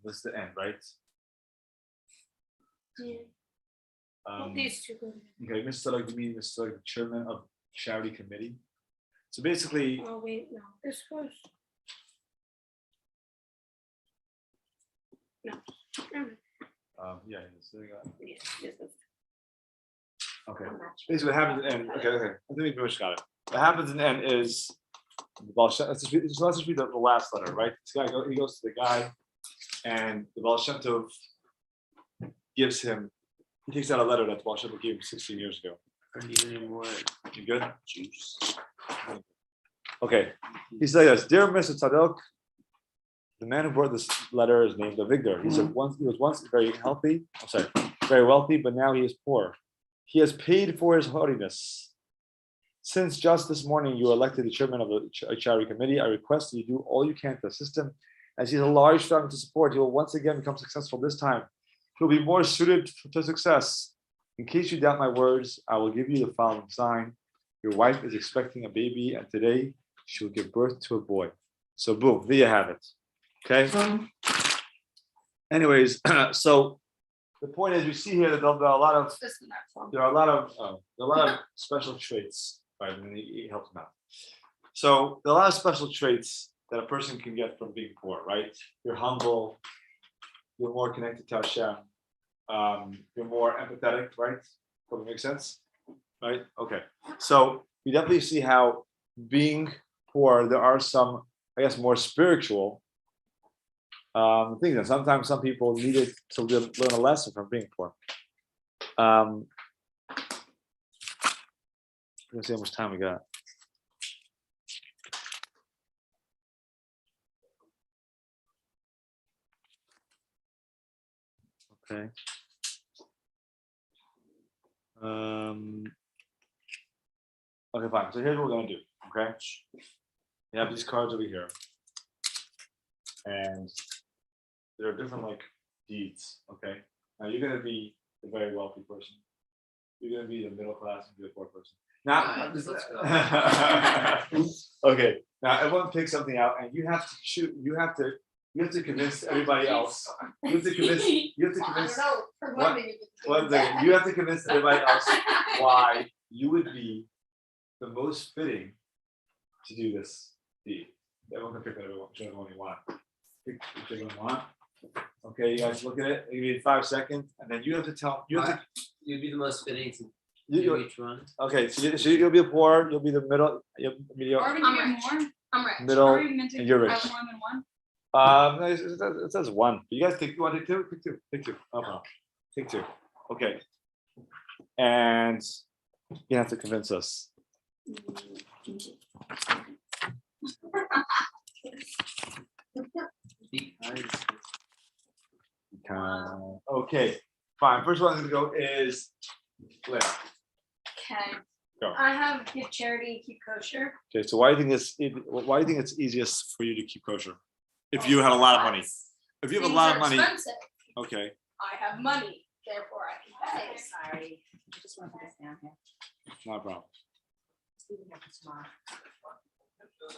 what's the end, right? Yeah. Well, these two go together. Okay, Mr. Selig, you mean Mr. Selig, the chairman of charity committee? So basically, Oh wait, no. This goes. No. yeah, so we got- Yeah, this goes. okay. I'm not sure. Basically, what happens in the end, okay, I think we pretty much got it. What happens in the end is, the Baal Shem- let's just read the last letter, right? This guy, he goes to the guy, and the Baal Shem Tov gives him, he takes out a letter that the Baal Shem Tov gave him 16 years ago. I need any more You good? juice. Okay, he said this, dear Mr. Tzadok, the man who brought this letter is named Avigdor. He was once very very wealthy, but now he is poor. He has paid for his haughtiness. Since just this morning you were elected the chairman of a charity committee, I request that you do all you can to assist him. As he has a large family to support, he will once again become successful this time. He'll be more suited to success. In case you doubt my words, I will give you the following sign. Your wife is expecting a baby, and today she will give birth to a boy. So boom, there you have it. Okay. Anyways, so the point is, we see here that there are a lot of This is the next one. there are a lot of special traits, right? And he helps them out. So there are a lot of special traits that a person can get from being poor, right? You're humble, you're more connected to Hashem, you're more empathetic, right? Does that make sense? Right? Okay. So we definitely see how being poor, there are some, I guess, more spiritual The thing is, sometimes some people needed to learn a lesson from being poor. Let's see how much time we got. Okay. Okay, fine. So here's what we're gonna do. Okay. You have these cards over here, and there are different like deeds. Okay. Now you're gonna be the very wealthy person. You're gonna be the middle class and be the poor person. Now, okay. Now everyone pick something out, and you have to shoot. You have to convince everybody else. You have to convince. You have to convince. One second. You have to convince everybody else why you would be the most fitting to do this deed. Everyone can pick whichever one you want. Pick whichever one you want. Okay, you guys look at it. You need 5 seconds, and then you have to tell. You have to. You'd be the most fitting to You, do each one. okay, so you'll be poor. You'll be the middle. You'll be Or even I'm get rich. more. I'm rich. middle. Or even take and you're have rich. more than one. No, it says one. You guys take. You want to take two? Pick two. Pick two. Oh, take two. Okay. And you have to convince us. Okay, fine. First one to go is Lynn. Okay. Go. I have give charity and keep kosher. Okay, so why do you think it's easiest for you to keep kosher? If you had a lot of money. If you have a Things lot are of money, expensive. okay. I have money, therefore I can pay. Sorry, I just want to put this down here. Not a problem. Steven got this tomorrow.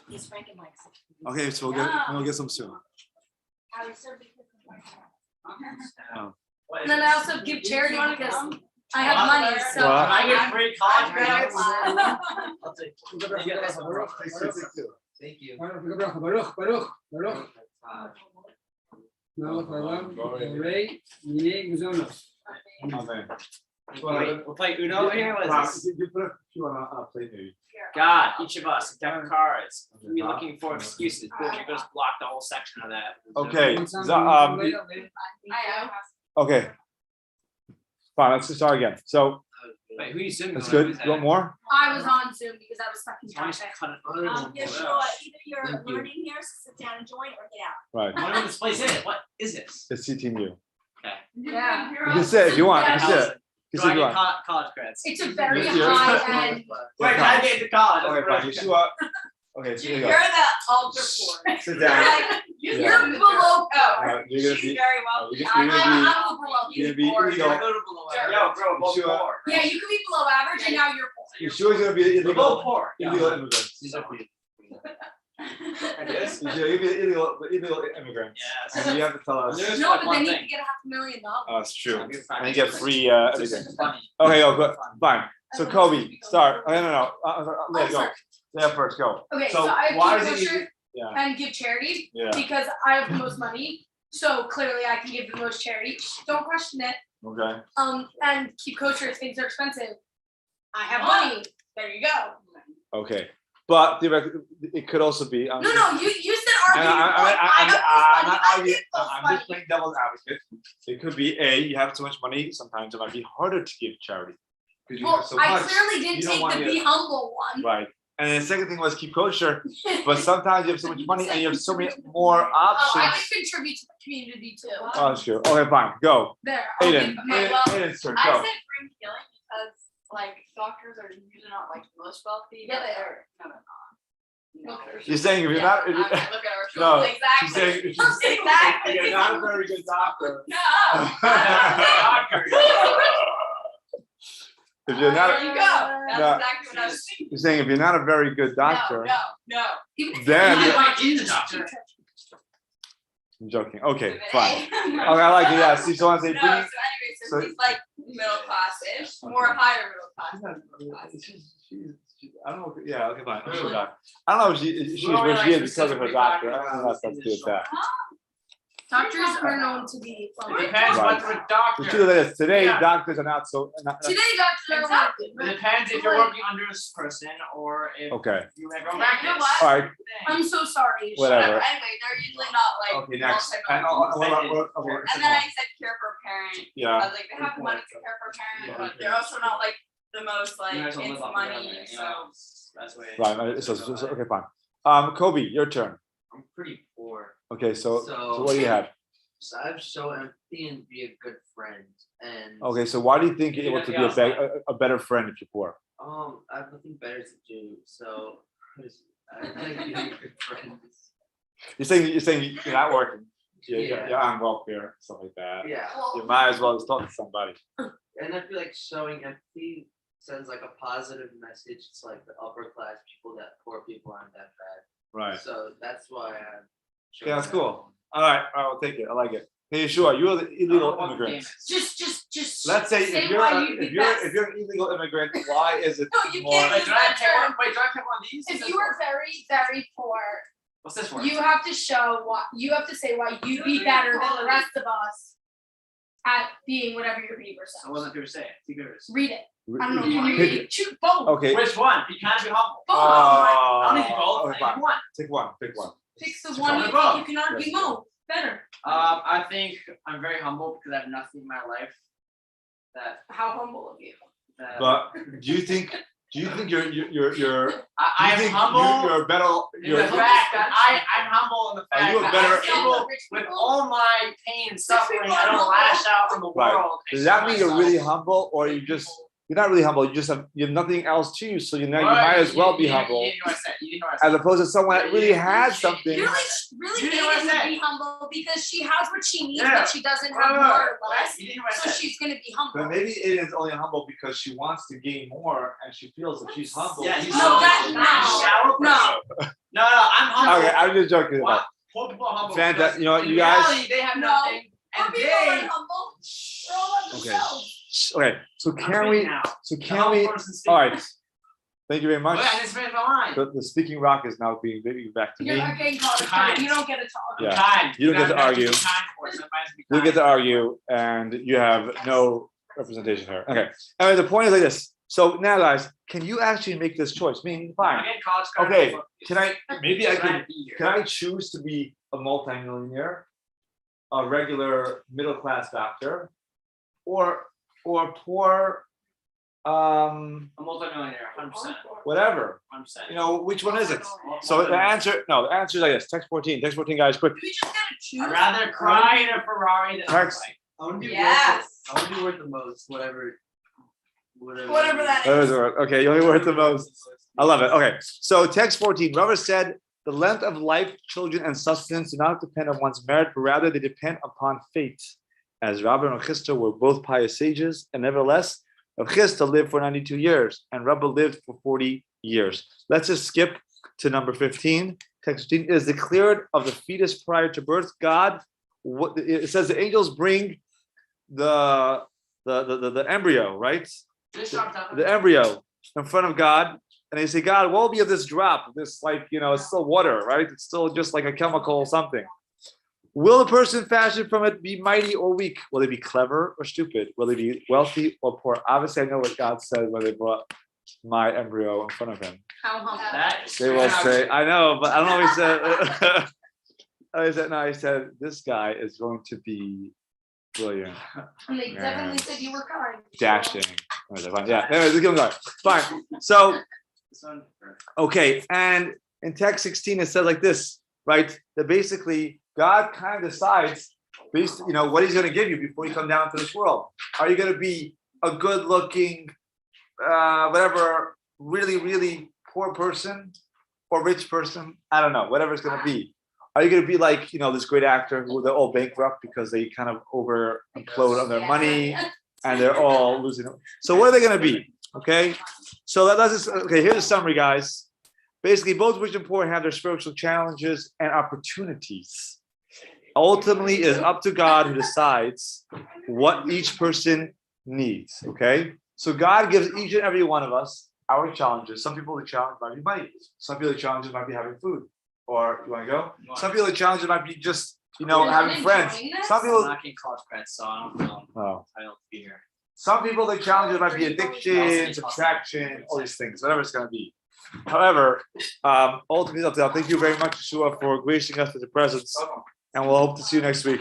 He's Franken likes it. Okay, so we'll get some soon. I was so big. And then I also give charity one because I have money, so. Well, I get free college Baruch. grants. I'll take two. Yeah, that's all right. Thank you. Amen. We'll play Uno here. What is this? You put a few on a plate maybe. God, each of us, deck of cards. We looking for excuses. Boom, you're gonna block the whole section of that. Okay, I have. okay. Fine, let's just start again. So Wait, who you sitting that's on? good. Who's You want that? more? I was on Zoom because I was stuck in Someone just traffic. cut it. Yeah, sure, either you're Thank you. learning here, so sit down and join, or get out. Right. I wonder what this place is. What is this? It's CTEEN. Okay. Yeah. You can sit if you want. You can Yeah. sit. You Do can I sit if you get want. college credits? It's a very Yes, yes. high end. Wait, can I get into college? Okay, fine. You show up. Okay, so here you You're go. the ultra poor. Sit down. You're Yeah. below. You're gonna She's be. very wealthy. You're gonna be. I'm below. You're gonna be Poor. illegal. Yo, bro, both You sure? poor. Yeah, you could be below average and now you're poor. You're sure you're gonna be We're both illegal? poor. Illegal immigrants. These are for you. Yes, you'll be illegal immigrants. Yes. And you have to tell us. There's No, like but one they need thing. to get $500,000. That's true. It's And you get free everything. funny. Okay, go, good, fine. So Kobe, start. Okay, no. Let I'm go. sorry. Yeah, first go. Okay, So so I why keep is it kosher easy? Yeah, and give charity yeah. because I have the most money. So clearly I can give the most charity. Don't question it. Okay. And keep kosher if things are expensive. I have money. There you go. Okay. But theoretically, it could also be. No, you said argue. I'm just playing devil's advocate. It could be you have too much money. Sometimes it might be harder to give charity because you have Well, so I much. clearly you didn't don't take want the to- be humble one. Right. And then the second thing was keep kosher. But sometimes you have so much money and you have so many more Oh, I options. can contribute to the community too. Oh, that's true. Okay, fine. Go. There. I'll Aiden. give my wealth. Aiden's turn. I Go. said bring healing because like doctors are usually not like the most wealthy. Yeah, but they they're- No, they're not. No, they're- You're saying if you're Yeah, not. I mean, look at our No, schools. she's Exactly. saying if Exactly. you're not a very good doctor. No. If you're There not, you go. That's No. exactly what I was thinking. you're saying if you're not a very good doctor. No. Even if Then- you Like in the doctor. I'm joking. Okay, With an fine. A. Okay, I like it. Yeah. See, so I say No, bring. so anyway, so so- he's like middle class-ish, more higher middle class. I don't know. Yeah. Okay, fine. I'm sure not. I don't know if she's We don't where she like is because of her specifically doctor. I doctors don't know if that's in to do with that. doctors are known to be. It depends what Right. the doctor. The truth is, today Yeah. doctors are not so. Today doctors are. Exactly. It depends if you're working under this person or if Okay. you have a Yeah, you know practice. what? All right. I'm so sorry. Whatever. Anyway, they're usually not like. Okay, next. multi-million. Okay. And then I said care for a parent. Yeah. I was like, they have the money to care for a parent, but they're also not like the most like You might as well into live off money, together, you so. know, that's way. Right, so, okay, fine. Kobe, your turn. I'm pretty poor. Okay, so So- what do you have? So I have show empathy and be a good friend. And Okay, so why do you think you're able to be a better friend if you're poor? I have nothing better to do. So I like being a good friend. You're saying you're not working. Yeah. You're on welfare, stuff like that. Yeah. You might as well just talk to somebody. And I feel like showing empathy sends like a positive message to like the upper class people that poor people aren't that bad. Right. So that's why I'm. Yeah, that's cool. All right, I'll take it. I like it. Hey, sure, you're the illegal immigrant. Just. Let's say if you're why you'd be best. if you're an illegal immigrant, why is it No, you more? can't Wait, use do I that pick one? term. Wait, do I pick one of these? If you were very, very poor, What's this one? you have to show why. You have to say why you'd be better than the rest of us at being whatever your paper So says. what does the paper say? Two papers. Read it. I don't know. Can you Pick read it. it? Choose both. Okay. Which one? Be kind, be humble. Both. I'll need both. okay, I fine. need one. Take one. Pick one. Pick the Just one only you both. think you can argue more. Better. I think I'm very humble because I have nothing in my life that. How humble of you. But do you think you're I am humble. You're a better. In the fact that I'm humble in the Are fact you a that better- I'm able, with all my pain and suffering, I don't lash out on the Right. world. Does that mean you're really humble, or you're not really humble? You have nothing else to you, so you might as well be humble, You didn't know what I said. You didn't know what I as said. opposed to someone that really has something. You're like really You know what I needing to said. be humble because she has what she needs, Yeah. but she doesn't Wait, have wait, more or wait. less. You didn't know what I So said. she's gonna be But humble. maybe it is only humble because she wants to gain more, and she feels that she's humble. Yeah, you No, sound that- like a no. shallow person. No, I'm humble. Okay, I'm just joking Why? about. Poor people are humble. Fanta- because you know what, in you guys- reality, they have No. nothing, Poor and people they. aren't humble. They're all on Okay. themselves. Okay, so I'm can speaking we? now. So The can humble we? person speaks. All right. Thank you very much. Wait, I didn't finish my line. The speaking rock is now being back to You're me. not getting college Kind. credit. You don't get to talk. I'm Yeah. kind. You don't get guys to have argue. be kind for it, so it might as well be You get to kind. argue, and you have no representation here. Okay. Anyway, the point is like this. So now, guys, can you actually make this choice? I mean, I'm fine. getting college credit. Okay, for- can I? Maybe I Should can. be here? Can I choose to be a multimillionaire, a regular middle class doctor, or poor, A multimillionaire, 100%. whatever? 100%. You know, which one is it? So the answer is like this. Text 14, guys, quick. We just gotta choose. I'd rather cry in a Ferrari than Text. like. I want to do Yes. I want to do worth the most, whatever. Whatever that That is. is worth- Okay, you're only worth the most. I love it. Okay, so text 14, Robert said, the length of life, children, and sustenance do not depend on one's merit, but rather they depend upon fate. As Rabbi and Chisda were both pious sages, and nevertheless, Rav Chisda lived for 92 years, and Rabbi lived for 40 years. Let's just skip to number 15. Text 15 is declared of the fetus prior to birth. God, it says the angels bring the embryo, right? The embryo in front of God, and they say, God, what will be of this drop? This, like, it's still water, right? It's still just like a chemical something. Will the person fashioned from it be mighty or weak? Will they be clever or stupid? Will they be wealthy or poor? Obviously, I know what God said when they brought my embryo in front of him. How humble. That is They will say, I know, but I don't know what he said. He said, this guy is going to be brilliant, And they definitely said you were kind. dashing. Yeah, anyways, let's keep going. Fine. So, This one. okay, and in text 16, it says like this, right? That basically God kind of decides based, what he's going to give you before you come down to this world. Are you going to be a good looking, whatever, really, really poor person or rich person? I don't know, whatever it's going to be. Are you going to be like, this great actor who they're all bankrupt because they kind of over implode on their money and they're all losing it? So what are they going to be? Okay. So here's a summary, guys. Basically, both rich and poor have their spiritual challenges and opportunities. Ultimately, it is up to God who decides what each person needs. Okay. So God gives each and every one of us our challenges. Some people, the challenge might be money. Some people, the challenges might be having food. Or you want to go? Some people, the challenges might be just, having friends. Some I'm people, not getting college credit, so I don't know. oh. I don't be here. Some people, the challenges might be addiction, subtraction, all these things, whatever it's going to be. However, ultimately, thank you very much, Yeshua, for gracing us with your presence, and we'll hope to see you next week.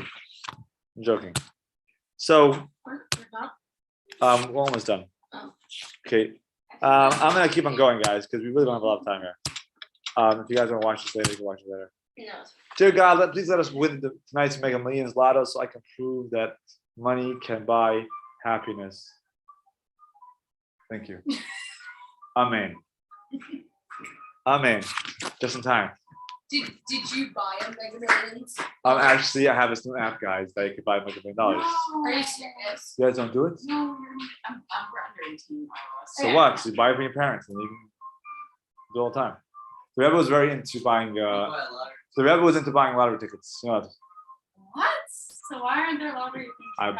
I'm joking. So, we're almost done. Okay, I'm gonna keep on going, guys, because we really don't have a lot of time here. If you guys want to watch this later, you can watch it later. Dear God, please let us win tonight's Mega Millions Lotto, so I can prove that money can buy happiness. Thank you. Amen. Amen. Just in time. Did you buy a Mega Millions? Actually, I have this new app, guys, that you can buy Mega $1 million. Are you serious? You guys don't do it? No, I'm under 18. So what? So you buy it from your parents, and you can do it all the time. The Rebbe was very into buying. The Rebbe was into buying lottery tickets. You know what? What? So why aren't there lottery things? I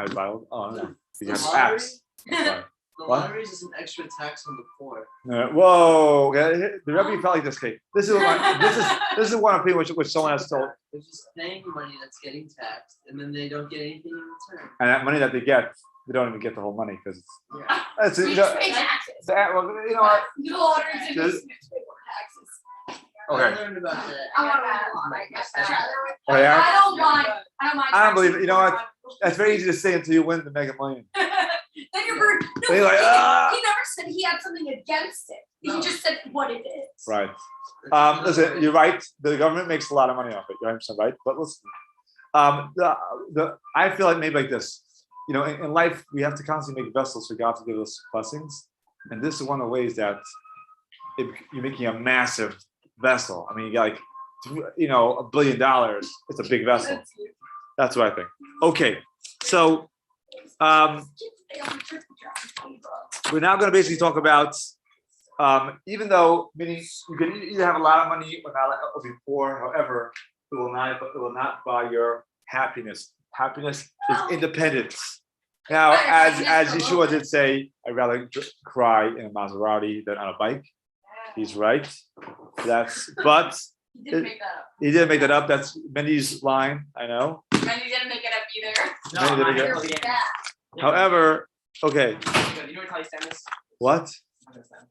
buy. Oh, I don't know. You have apps. That's why. The What? lottery is an extra tax on the poor. Whoa! Okay. The Rebbe felt like this. Okay, this is one opinion which someone has told. They're just paying money that's getting taxed, and then they don't get anything in return. And that money that they get, they don't even get the whole money because it's. Yeah. It's We just pay taxes. well, you know what? The lottery's in This- this pay more taxes. Okay. I learned about that. I want to I guess. Oh, yeah? I don't mind. I don't mind. I don't believe it. You know what? taxes. That's very easy to say until you win the Mega Million. Then you're rude. No, Then you're like, ah! he never said he had something against it. He No. just said what it is. Right. Listen, you're right. The government makes a lot of money off it. You're 100% right. But listen, I feel like maybe like this. You know, in life, we have to constantly make vessels for God to give us blessings, and this is one of the ways that you're making a massive vessel. I mean, you got like, $1 billion. It's a big vessel. That's what I think. Okay, so we're now going to basically talk about, even though meaning you can either have a lot of money or not, or be poor. However, it will not buy your happiness. Happiness is independence. Now, as Yeshua did say, I'd rather cry in a Maserati than on a bike. He's right. But He didn't make that up. he didn't make that up. That's Mindy's line. I know. And he didn't make it up either. No, Maybe I'm they not get- here for the game. However, okay. You know what Tally stand is? What? I'm gonna stand.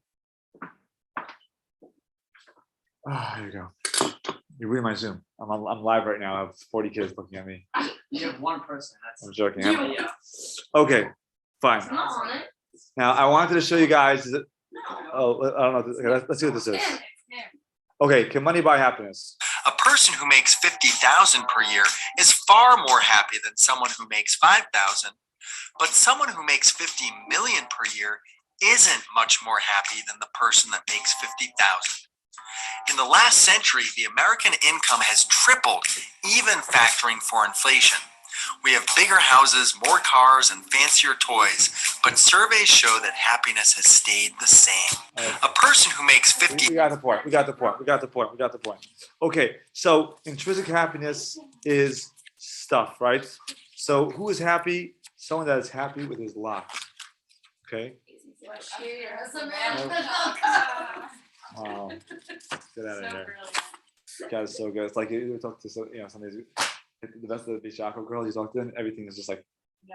Here you go. You're reading my Zoom. I'm live right now. I have 40 kids looking at me. You have one person. I'm That's joking. yeah. Okay, fine. It's not on it. Now I wanted to show you guys. No. Oh, I don't know. Okay, let's see what this is. It's him. It's him. Okay, can money buy happiness? A person who makes 50,000 per year is far more happy than someone who makes 5,000, but someone who makes 50 million per year isn't much more happy than the person that makes 50,000. In the last century, the American income has tripled, even factoring for inflation. We have bigger houses, more cars, and fancier toys, but surveys show that happiness has stayed the same. A person who makes 50 We got the point. We got the point. We got the point. We got the point. Okay, so intrinsic happiness is stuff, right? So who is happy? Someone that is happy with his lot. Okay. Cheers. Wow. Get out of So here. brilliant. Guys, so good. It's like you talk to somebody. The best of the Bishako girl, you talked in, everything is just like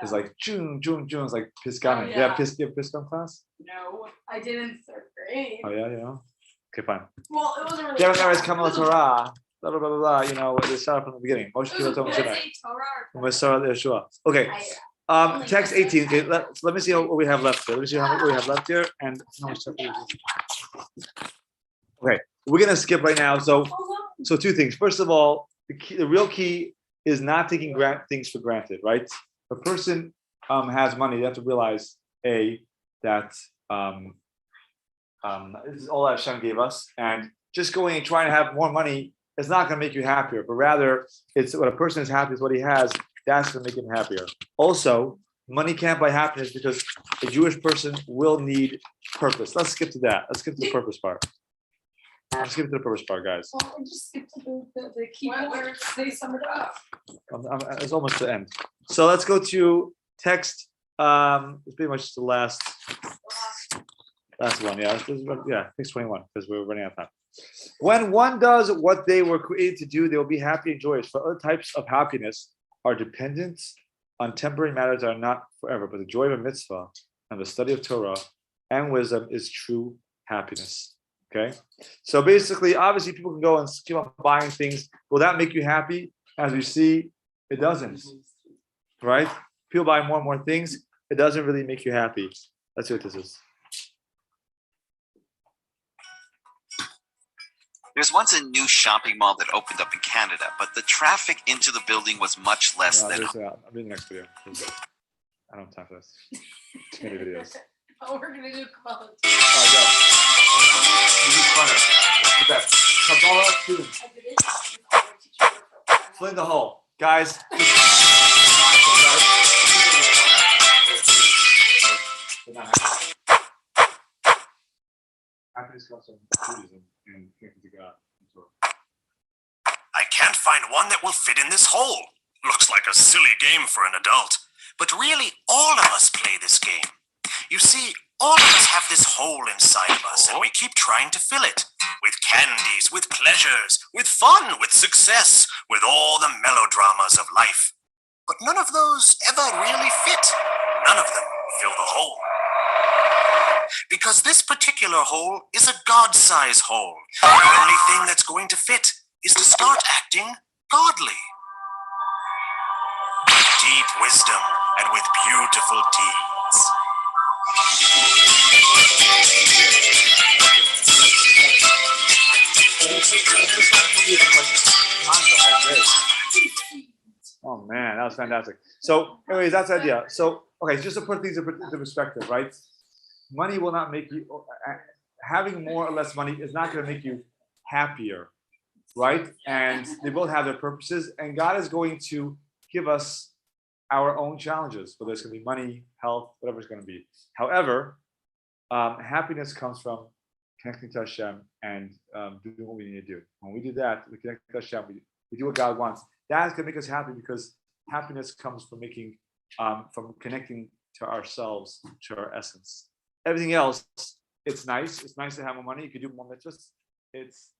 it's like June. It's like Piscani. Oh, You yeah. have Piscon class? No, I did in third grade. Oh yeah. Okay, fine. Well, it wasn't really. Jeremy is bad. Kamala Torah. Blah blah blah blah blah. You know, they start from the beginning. Moshe It was Kilo Tom good. Sinai. Say Torah or Moshe Yeshua. Okay. I- Text 18. Okay, let me see what we have left here. Let me see what we have left here. And okay, we're gonna skip right now. So two things. First of all, the real key is not taking things for granted, right? If a person has money, they have to realize that this is all that Hashem gave us, and just going and trying to have more money is not going to make you happier, but rather it's when a person is happy with what he has, that's going to make him happier. Also, money can't buy happiness because a Jewish person will need purpose. Let's skip to that. Let's skip to the purpose part. Let's skip to the purpose part, guys. Well, we just skip to the key words. They sum it up. It's almost the end. So let's go to text. It's pretty much the last one. Yeah, text 21 because we're running out of time. When one does what they were created to do, they will be happy and joyous. For other types of happiness are dependent on temporary matters that are not forever, but the joy of a mitzvah and the study of Torah and wisdom is true happiness. Okay, so basically, obviously, people can go and keep on buying things. Will that make you happy? As we see, it doesn't. Right? People buy more and more things. It doesn't really make you happy. Let's see what this is. There's once a new shopping mall that opened up in Canada, but the traffic into the building was much less than. I'll read the next video. I don't have time for this. Too many videos. Oh, we're gonna do quality. Flint the hole, guys. Happiness comes from Buddhism and connecting to God. I can't find one that will fit in this hole. Looks like a silly game for an adult. But really, all of us play this game. You see, all of us have this hole inside of us, and we keep trying to fill it. With candies, with pleasures, with fun, with success, with all the melodramas of life. But none of those ever really fit. None of them fill the hole. Because this particular hole is a God-size hole. The only thing that's going to fit is to start acting godly. With deep wisdom and with beautiful deeds. Oh man, that was fantastic. So, anyways, that's the idea. So, okay, just to put things into perspective, right? Money will not make you. Having more or less money is not going to make you happier, right? And they both have their purposes, and God is going to give us our own challenges, whether it's going to be money, health, whatever it's going to be. However, happiness comes from connecting to Hashem and doing what we need to do. When we do that, we connect to Hashem. We do what God wants. That's going to make us happy because happiness comes from from connecting to ourselves, to our essence. Everything else, it's nice. It's nice to have more money. You can do more mitzvahs. It's,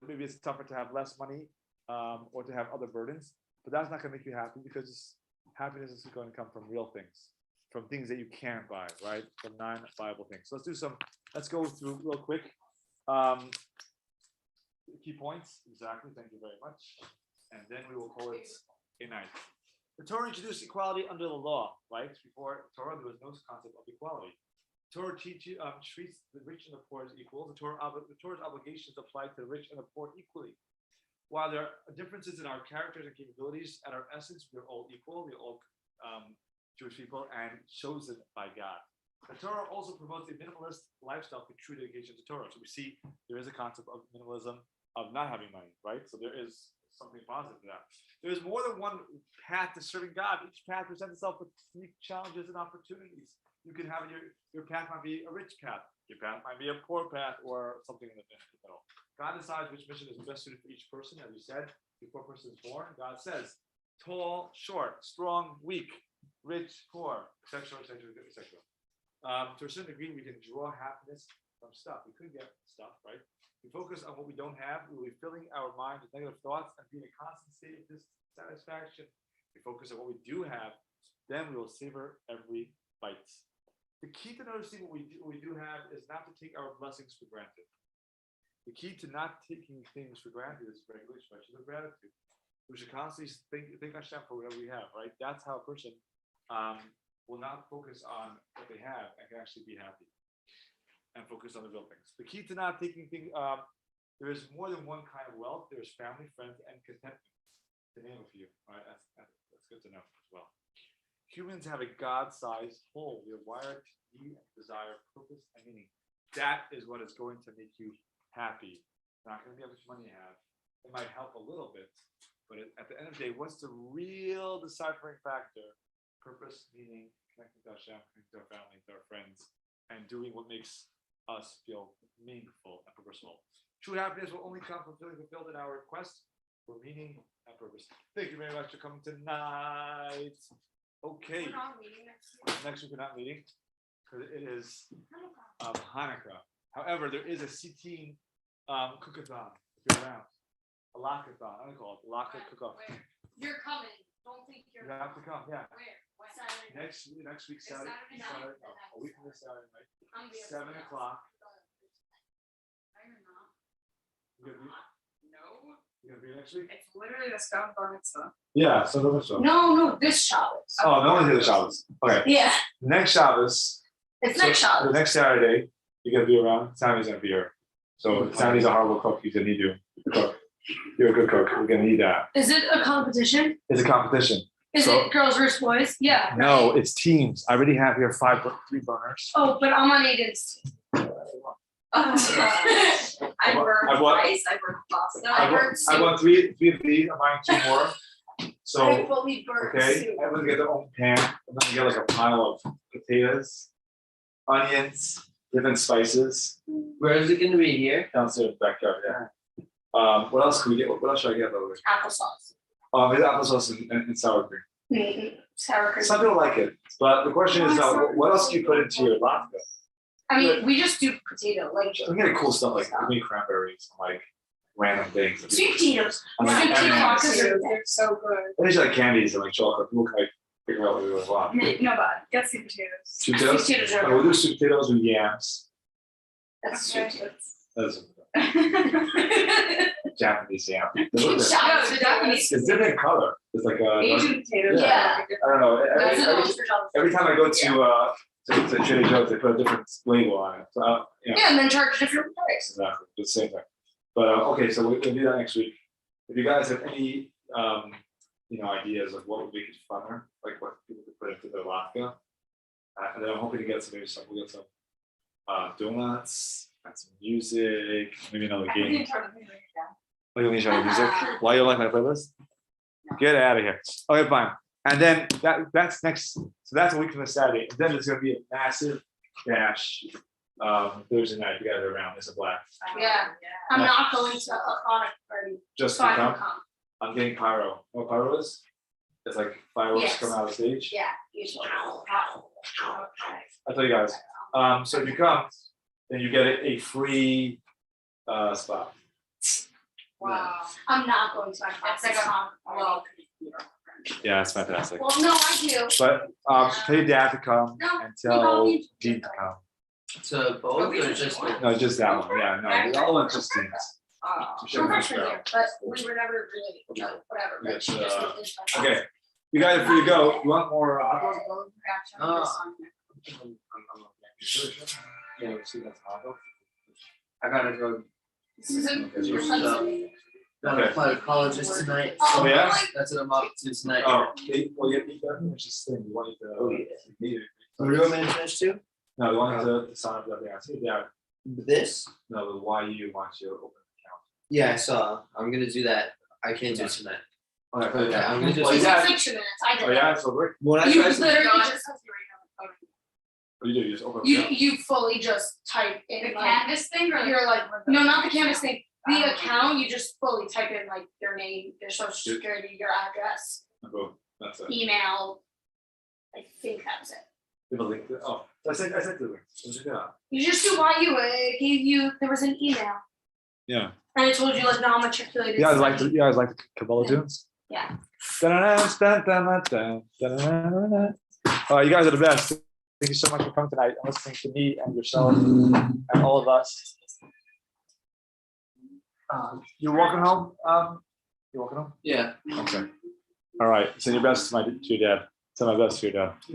maybe it's tougher to have less money or to have other burdens, but that's not going to make you happy because happiness is going to come from real things, from things that you can't buy, right? From non-viable things. So let's go through real quick. Key points. Exactly. Thank you very much. And then we will call it a night. The Torah introduced equality under the law, right? Before Torah, there was no concept of equality. Torah treats the rich and the poor as equal. The Torah's obligations apply to the rich and the poor equally. While there are differences in our characters and capabilities, at our essence, we're all equal. We're all Jewish people and chosen by God. The Torah also promotes a minimalist lifestyle for true dedication to Torah. So we see there is a concept of minimalism, of not having money, right? So there is something positive to that. There is more than one path to serving God. Each path presents itself with unique challenges and opportunities. You can have your path might be a rich path. Your path might be a poor path or something in the middle. God decides which mission is best suited for each person. As you said, before a person is born, God says, tall, short, strong, weak, rich, poor, etc., etc., etc. To a certain degree, we can draw happiness from stuff. We could get stuff, right? We focus on what we don't have. We will be filling our mind with negative thoughts and be in a constant state of dissatisfaction. We focus on what we do have, then we will savor every bite. The key to noticing what we do have is not to take our blessings for granted. The key to not taking things for granted is regular expression of gratitude. We should constantly thank Hashem for whatever we have, right? That's how a person will not focus on what they have and can actually be happy and focus on the real things. The key to not taking things, there is more than one kind of wealth. There is family, friends, and contentment, to name a few. All right, that's good to know as well. Humans have a God-sized hole. We are wired to need and desire purpose and meaning. That is what is going to make you happy. It's not going to be how much money you have. It might help a little bit, but at the end of the day, what's the real deciphering factor? Purpose, meaning, connecting to Hashem, connecting to our family, to our friends, and doing what makes us feel meaningful and purposeful. True happiness will only come from feeling fulfilled in our quest for meaning and purpose. Thank you very much for coming tonight. Okay. We're not meeting next week. Next week we're not meeting because it is Hanukkah. However, there is a CTEEN cookathon if you're around. A lockathon. I'm gonna call it locka cook-off. Where? You're coming. Don't think You you're. have to come, yeah. Where? When? Saturday. Next week, Saturday, Saturday night. a week from this Saturday night, I'm 7 o'clock. I remember. No, You gonna be next week? it's literally the stone bar mitzvah. Yeah, so the Shabbos. No, this Shabbos. Oh, no one's here the Shabbos. Okay, Yeah, next Shabbos. it's so next The Shabbos. next Saturday, you're gonna be around. Sammy's gonna be here. So Sammy's a horrible cook. He's gonna need you to cook. You're a good cook. We're gonna need that. Is it a competition? It's a competition. Is So- it girls versus boys? Yeah. No, it's teams. I already have here 3 burners. Oh, but I'm on Aiden's. I burned I bought- rice, I burned pasta. I want 3 of these. I'm buying 2 more. I So, fully burnt okay, soup. everyone's get their own pan. I'm gonna get like a pile of potatoes, onions, different spices Where is it gonna be here? downstairs in the backyard. Yeah. What else could we get? What else should I get? By the way? Applesauce. Maybe applesauce and sour cream. Sour cream. Some people like it, but the question is, what else do you put into your latke? I mean, we just do potato, like I'm getting cool stuff like we make cranberries, and like random things. sweet potatoes. I'm like, Sweet potato M&Ms. latkes are They're so good. I just like candies and like chocolate. People can like figure out what they really want. No, but get sweet potatoes. Sweet Sweet potatoes. potatoes are Okay, we'll do sweet potatoes with yams. That's sweet potatoes. That's Japanese yam. Shout to Japanese. It's different color. It's like a. Asian potatoes. Yeah. I don't know. That's Every, the most every time I go to Trader Joe's, they put a different label on it. So you know, Yeah, and then charge different price. exactly the same thing. But okay, so we'll do that next week. If you guys have any ideas of what would make it funner, like what people could put into their latke, and then I'm hoping to get some we'll get some donuts and some music, maybe another game. Like you try music. Why you like my playlist? Get out of here. Okay, fine. And then that's next. So that's a week from the Saturday. And then there's gonna be a massive dash Thursday night. You guys are around. It's a blast. Yeah. I'm not going to a chronic party, Just so to I can come. come. I'm getting pyro. You know what pyro is? It's like fireworks Yes. coming out of the stage. Yeah, usually. I'll tell you guys. So if you come, then you get a free spot. Wow. I'm not going to my It's like a chronic well. Yeah, it's fantastic. Well, no, I do. But tell your dad to come No, and we don't tell need to Dean do to come. To both or just one? No, just that one. Yeah, no, they all are just Dean's. You should I'm have not sure here, but we were never really, whatever, but she just moved into my Okay, house. you guys are free to go. You want more? Yeah, we see that's hot. I gotta go. Susan, Okay. your son's in it. Gotta Okay. apply to colleges tonight. Oh, yeah? That's what I'm up to tonight. Oh, well, you it's just thing. You want you to meet it. What do you want me to finish too? No, they want you to sign up that thing. I see, yeah. This? No, the YU wants you to open Yeah, I saw. I'm gonna do that. I can't do it tonight. an account. Okay, I'm gonna It just. took yeah. like 2 minutes, I Oh, did it. yeah, so great. When I You try to. literally God, just, it says you're right on the What do you do? You just open you, it up? you fully just type phone. in The like, canvas thing or? you're like, no, not the canvas thing, the Oh. account, you just fully type in like your name, your social security, your address, Boom. That's it. email. I think that's it. You have a link to, oh, I sent the link. Yeah. You just do YU, it gave you, there was an email, Yeah. and it told you like non-matriculated. You guys like study. the Kabbalah tunes? Yeah. Oh, you guys are the best. Thank you so much for coming tonight and listening to me and yourself and all of us. You're walking home? You're walking home? Yeah. Okay. All right. Send your best to your dad. Send my best to your dad.